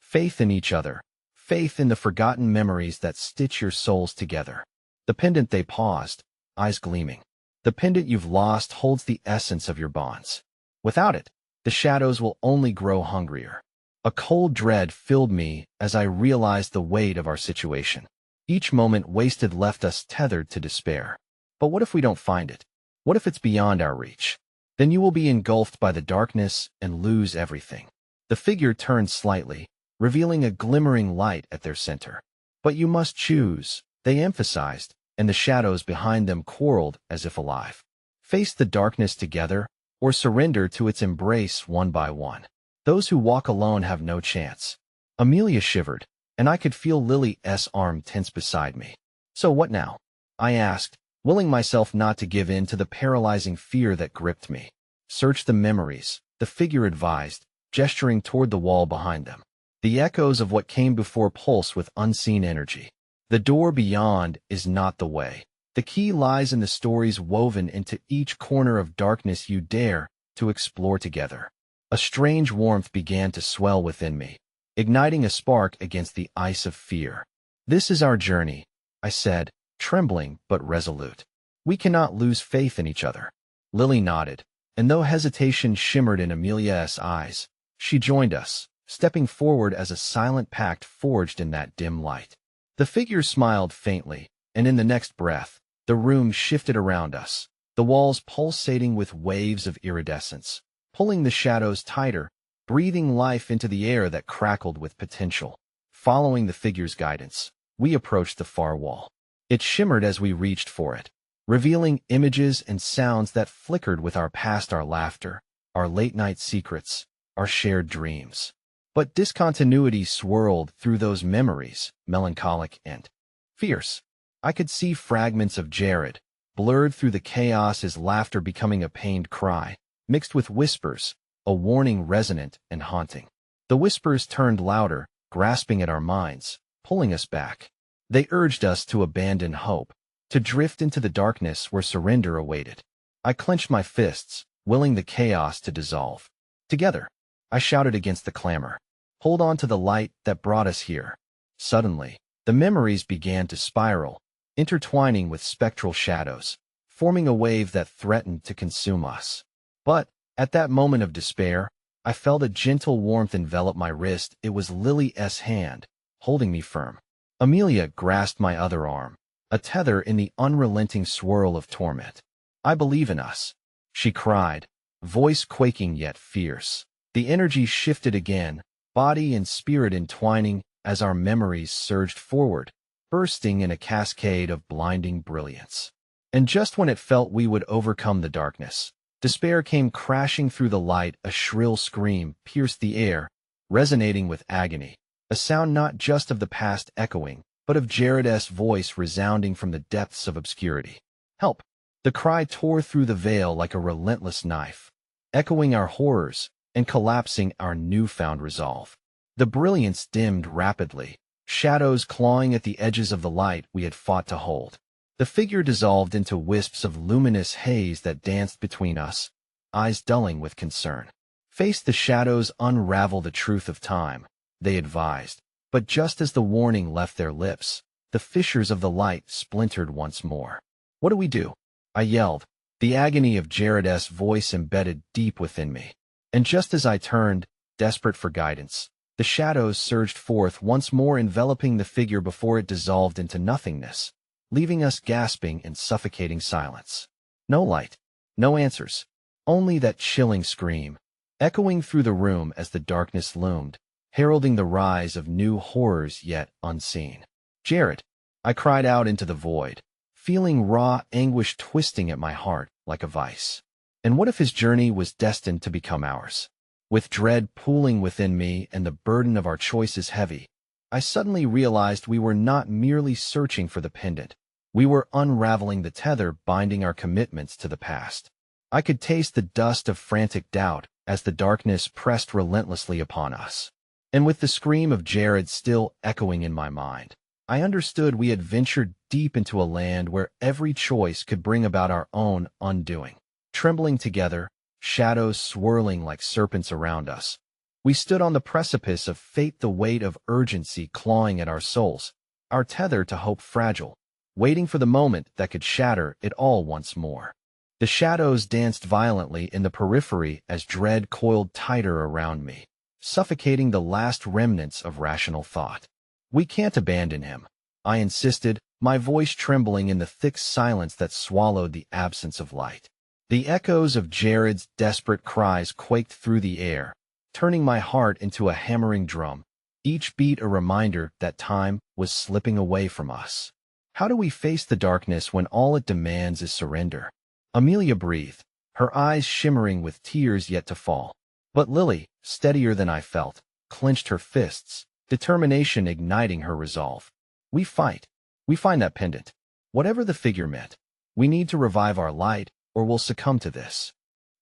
Faith in each other. Faith in the forgotten memories that stitch your souls together. The pendant they paused, eyes gleaming. The pendant you've lost holds the essence of your bonds. Without it, the shadows will only grow hungrier. A cold dread filled me as I realized the weight of our situation. Each moment wasted left us tethered to despair. But what if we don't find it? What if it's beyond our reach? Then you will be engulfed by the darkness and lose everything. The figure turned slightly, revealing a glimmering light at their center. But you must choose, they emphasized, and the shadows behind them quarreled as if alive. Face the darkness together, or surrender to its embrace one by one. Those who walk alone have no chance. Amelia shivered, and I could feel Lily's arm tense beside me. So what now? I asked, willing myself not to give in to the paralyzing fear that gripped me. Search the memories, the figure advised, gesturing toward the wall behind them. The echoes of what came before pulse with unseen energy. The door beyond is not the way. The key lies in the stories woven into each corner of darkness you dare to explore together. A strange warmth began to swell within me, igniting a spark against the ice of fear. This is our journey, I said, trembling but resolute. We cannot lose faith in each other. Lily nodded, and though hesitation shimmered in Amelia's eyes, she joined us, stepping forward as a silent pact forged in that dim light. The figure smiled faintly, and in the next breath, the room shifted around us, the walls pulsating with waves of iridescence, pulling the shadows tighter, breathing life into the air that crackled with potential. Following the figure's guidance, we approached the far wall. It shimmered as we reached for it, revealing images and sounds that flickered with our past, our laughter, our late-night secrets, our shared dreams. But discontinuity swirled through those memories, melancholic and fierce. I could see fragments of Jared, blurred through the chaos, his laughter becoming a pained cry, mixed with whispers, a warning resonant and haunting. The whispers turned louder, grasping at our minds, pulling us back. They urged us to abandon hope, to drift into the darkness where surrender awaited. I clenched my fists, willing the chaos to dissolve. Together, I shouted against the clamor. Hold on to the light that brought us here. Suddenly, the memories began to spiral, intertwining with spectral shadows, forming a wave that threatened to consume us. But, at that moment of despair, I felt a gentle warmth envelop my wrist. It was Lily's hand, holding me firm. Amelia grasped my other arm, a tether in the unrelenting swirl of torment. I believe in us, she cried, voice quaking yet fierce. The energy shifted again, body and spirit entwining as our memories surged forward, bursting in a cascade of blinding brilliance. And just when it felt we would overcome the darkness, despair came crashing through the light. A shrill scream pierced the air, resonating with agony, a sound not just of the past echoing, but of Jared's voice resounding from the depths of obscurity. Help! The cry tore through the veil like a relentless knife, echoing our horrors and collapsing our newfound resolve. The brilliance dimmed rapidly, shadows clawing at the edges of the light we had fought to hold. The figure dissolved into wisps of luminous haze that danced between us, eyes dulling with concern. Face the shadows, unravel the truth of time, they advised. But just as the warning left their lips, the fissures of the light splintered once more. What do we do? I yelled, the agony of Jared's voice embedded deep within me. And just as I turned, desperate for guidance, the shadows surged forth once more, enveloping the figure before it dissolved into nothingness, leaving us gasping in suffocating silence. No light, no answers, only that chilling scream, echoing through the room as the darkness loomed, heralding the rise of new horrors yet unseen. Jared, I cried out into the void, feeling raw anguish twisting at my heart like a vice. And what if his journey was destined to become ours? With dread pooling within me and the burden of our choices heavy, I suddenly realized we were not merely searching for the pendant. We were unraveling the tether binding our commitments to the past. I could taste the dust of frantic doubt as the darkness pressed relentlessly upon us. And with the scream of Jared still echoing in my mind, I understood we had ventured deep into a land where every choice could bring about our own undoing. Trembling together, shadows swirling like serpents around us, We stood on the precipice of fate, the weight of urgency clawing at our souls, our tether to hope fragile, waiting for the moment that could shatter it all once more. The shadows danced violently in the periphery as dread coiled tighter around me, suffocating the last remnants of rational thought. "We can't abandon him," I insisted, my voice trembling in the thick silence that swallowed the absence of light. The echoes of Jared's desperate cries quaked through the air, turning my heart into a hammering drum, each beat a reminder that time was slipping away from us. How do we face the darkness when all it demands is surrender? Amelia breathed, her eyes shimmering with tears yet to fall. But Lily, steadier than I felt, clenched her fists, determination igniting her resolve. "We fight. We find that pendant. Whatever the figure meant, we need to revive our light, or we'll succumb to this."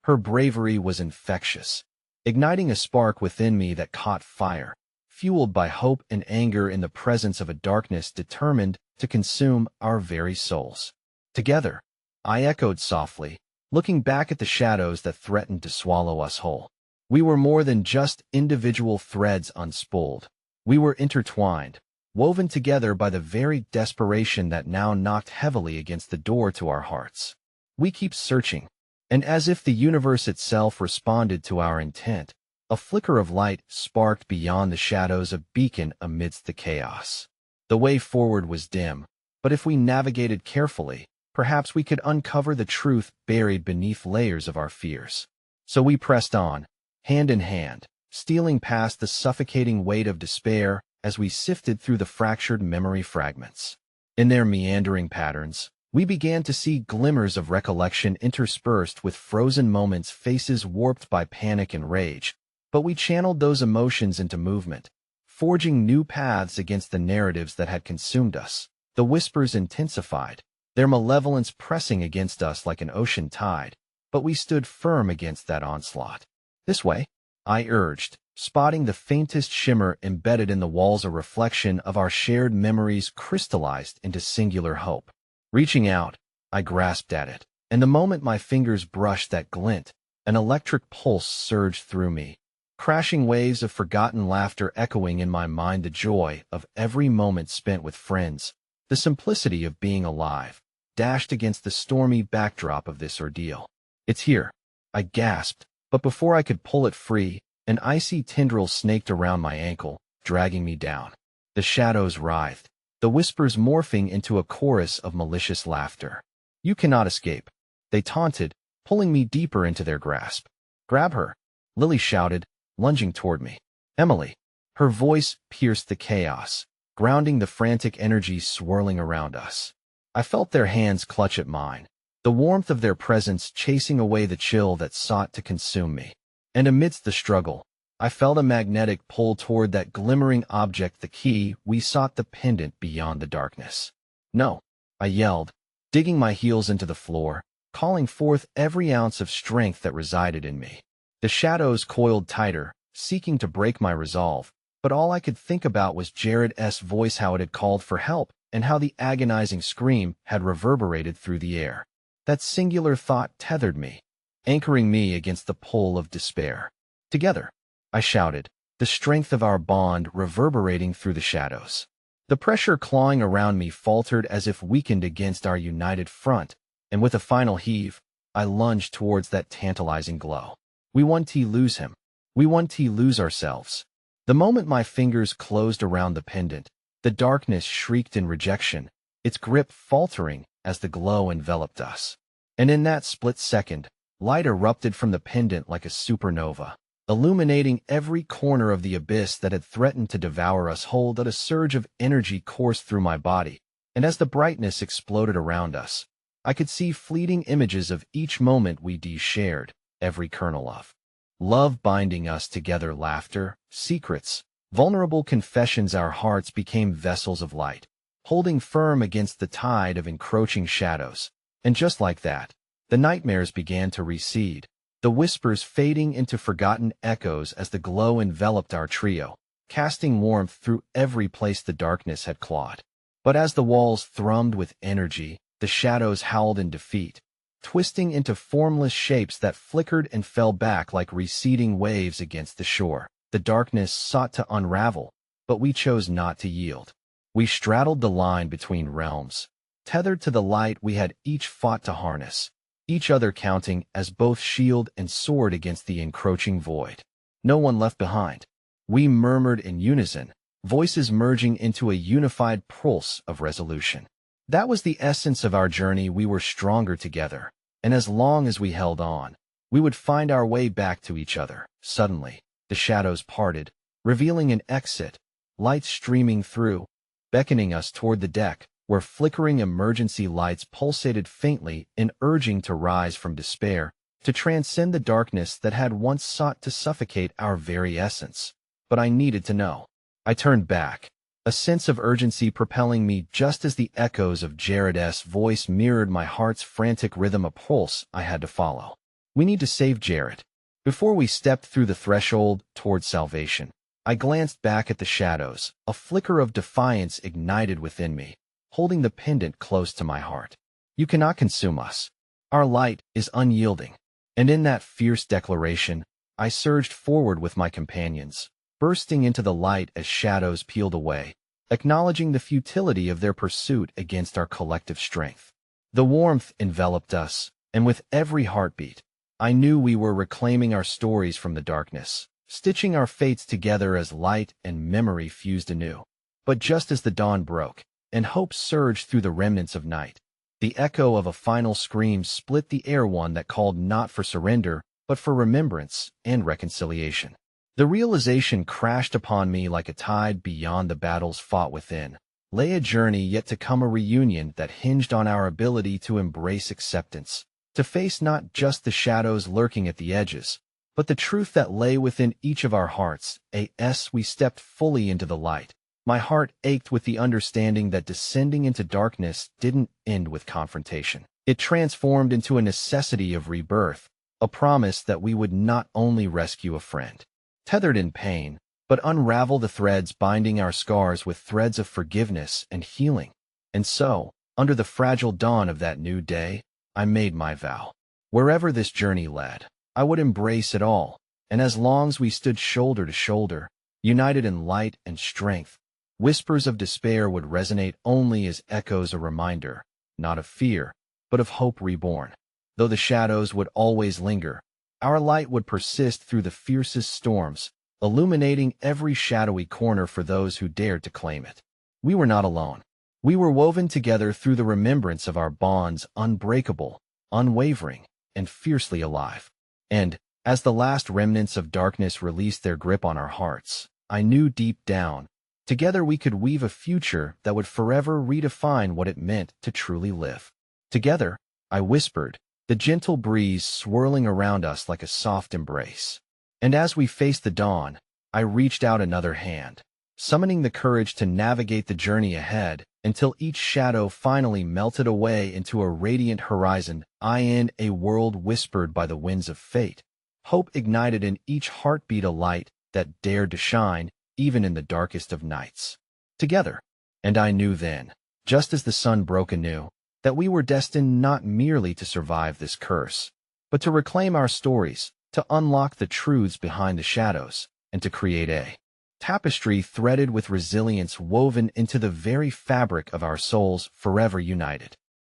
Her bravery was infectious, igniting a spark within me that caught fire, fueled by hope and anger in the presence of a darkness determined to consume our very souls. "Together," I echoed softly, looking back at the shadows that threatened to swallow us whole. We were more than just individual threads unspooled. We were intertwined, woven together by the very desperation that now knocked heavily against the door to our hearts. We keep searching, and as if the universe itself responded to our intent, a flicker of light sparked beyond the shadows, a beacon amidst the chaos. The way forward was dim, but if we navigated carefully, perhaps we could uncover the truth buried beneath layers of our fears. So we pressed on, hand in hand, stealing past the suffocating weight of despair as we sifted through the fractured memory fragments. In their meandering patterns, we began to see glimmers of recollection interspersed with frozen moments, faces warped by panic and rage. But we channeled those emotions into movement, forging new paths against the narratives that had consumed us. The whispers intensified, their malevolence pressing against us like an ocean tide, but we stood firm against that onslaught. "This way," I urged, spotting the faintest shimmer embedded in the walls, a reflection of our shared memories crystallized into singular hope. Reaching out, I grasped at it, and the moment my fingers brushed that glint, an electric pulse surged through me, crashing waves of forgotten laughter echoing in my mind, the joy of every moment spent with friends, the simplicity of being alive, dashed against the stormy backdrop of this ordeal. "It's here," I gasped, but before I could pull it free, an icy tendril snaked around my ankle, dragging me down. The shadows writhed, the whispers morphing into a chorus of malicious laughter. "You cannot escape," they taunted, pulling me deeper into their grasp. "Grab her," Lily shouted, lunging toward me. "Emily." Her voice pierced the chaos, grounding the frantic energy swirling around us. I felt their hands clutch at mine, the warmth of their presence chasing away the chill that sought to consume me. And amidst the struggle, I felt a magnetic pull toward that glimmering object, the key. We sought the pendant beyond the darkness. "No," I yelled, digging my heels into the floor, calling forth every ounce of strength that resided in me. The shadows coiled tighter, seeking to break my resolve, but all I could think about was Jared's voice, how it had called for help, and how the agonizing scream had reverberated through the air. That singular thought tethered me, anchoring me against the pull of despair. "Together," I shouted, the strength of our bond reverberating through the shadows. The pressure clawing around me faltered as if weakened against our united front, and with a final heave, I lunged towards that tantalizing glow. We want to lose him. We want to lose ourselves. The moment my fingers closed around the pendant, the darkness shrieked in rejection, its grip faltering as the glow enveloped us. And in that split second, light erupted from the pendant like a supernova, illuminating every corner of the abyss that had threatened to devour us whole. That a surge of energy coursed through my body, and as the brightness exploded around us, I could see fleeting images of each moment we shared, every kernel of love binding us together, laughter, secrets, vulnerable confessions. Our hearts became vessels of light, holding firm against the tide of encroaching shadows. And just like that, the nightmares began to recede, the whispers fading into forgotten echoes as the glow enveloped our trio, casting warmth through every place the darkness had clawed. But as the walls thrummed with energy, the shadows howled in defeat, twisting into formless shapes that flickered and fell back like receding waves against the shore. The darkness sought to unravel, but we chose not to yield. We straddled the line between realms. Tethered to the light we had each fought to harness, each other counting as both shield and sword against the encroaching void. No one left behind. We murmured in unison, voices merging into a unified pulse of resolution. That was the essence of our journey. We were stronger together, and as long as we held on, we would find our way back to each other. Suddenly, the shadows parted, revealing an exit, light streaming through, beckoning us toward the deck, where flickering emergency lights pulsated faintly and urging to rise from despair, to transcend the darkness that had once sought to suffocate our very essence. But I needed to know. I turned back, a sense of urgency propelling me just as the echoes of Jared's voice mirrored my heart's frantic rhythm, a pulse I had to follow. We need to save Jared. Before we stepped through the threshold toward salvation, I glanced back at the shadows, a flicker of defiance ignited within me, holding the pendant close to my heart. You cannot consume us. Our light is unyielding. And in that fierce declaration, I surged forward with my companions, bursting into the light as shadows peeled away, acknowledging the futility of their pursuit against our collective strength. The warmth enveloped us, and with every heartbeat, I knew we were reclaiming our stories from the darkness, stitching our fates together as light and memory fused anew. But just as the dawn broke, and hope surged through the remnants of night, the echo of a final scream split the air, one that called not for surrender, but for remembrance and reconciliation. The realization crashed upon me like a tide. Beyond the battles fought within lay a journey yet to come, a reunion that hinged on our ability to embrace acceptance, to face not just the shadows lurking at the edges, but the truth that lay within each of our hearts. As we stepped fully into the light, my heart ached with the understanding that descending into darkness didn't end with confrontation. It transformed into a necessity of rebirth, a promise that we would not only rescue a friend, tethered in pain, but unravel the threads binding our scars with threads of forgiveness and healing. And so, under the fragile dawn of that new day, I made my vow. Wherever this journey led, I would embrace it all, and as long as we stood shoulder to shoulder, united in light and strength, whispers of despair would resonate only as echoes, a reminder, not of fear, but of hope reborn. Though the shadows would always linger, our light would persist through the fiercest storms, illuminating every shadowy corner for those who dared to claim it. We were not alone. We were woven together through the remembrance of our bonds, unbreakable, unwavering, and fiercely alive. And, as the last remnants of darkness released their grip on our hearts, I knew deep down, together we could weave a future that would forever redefine what it meant to truly live. Together, I whispered, the gentle breeze swirling around us like a soft embrace. And as we faced the dawn, I reached out another hand, summoning the courage to navigate the journey ahead until each shadow finally melted away into a radiant horizon. In a world whispered by the winds of fate, hope ignited in each heartbeat, a light that dared to shine even in the darkest of nights. Together, and I knew then, just as the sun broke anew, that we were destined not merely to survive this curse, but to reclaim our stories, to unlock the truths behind the shadows, and to create a tapestry threaded with resilience woven into the very fabric of our souls, forever united.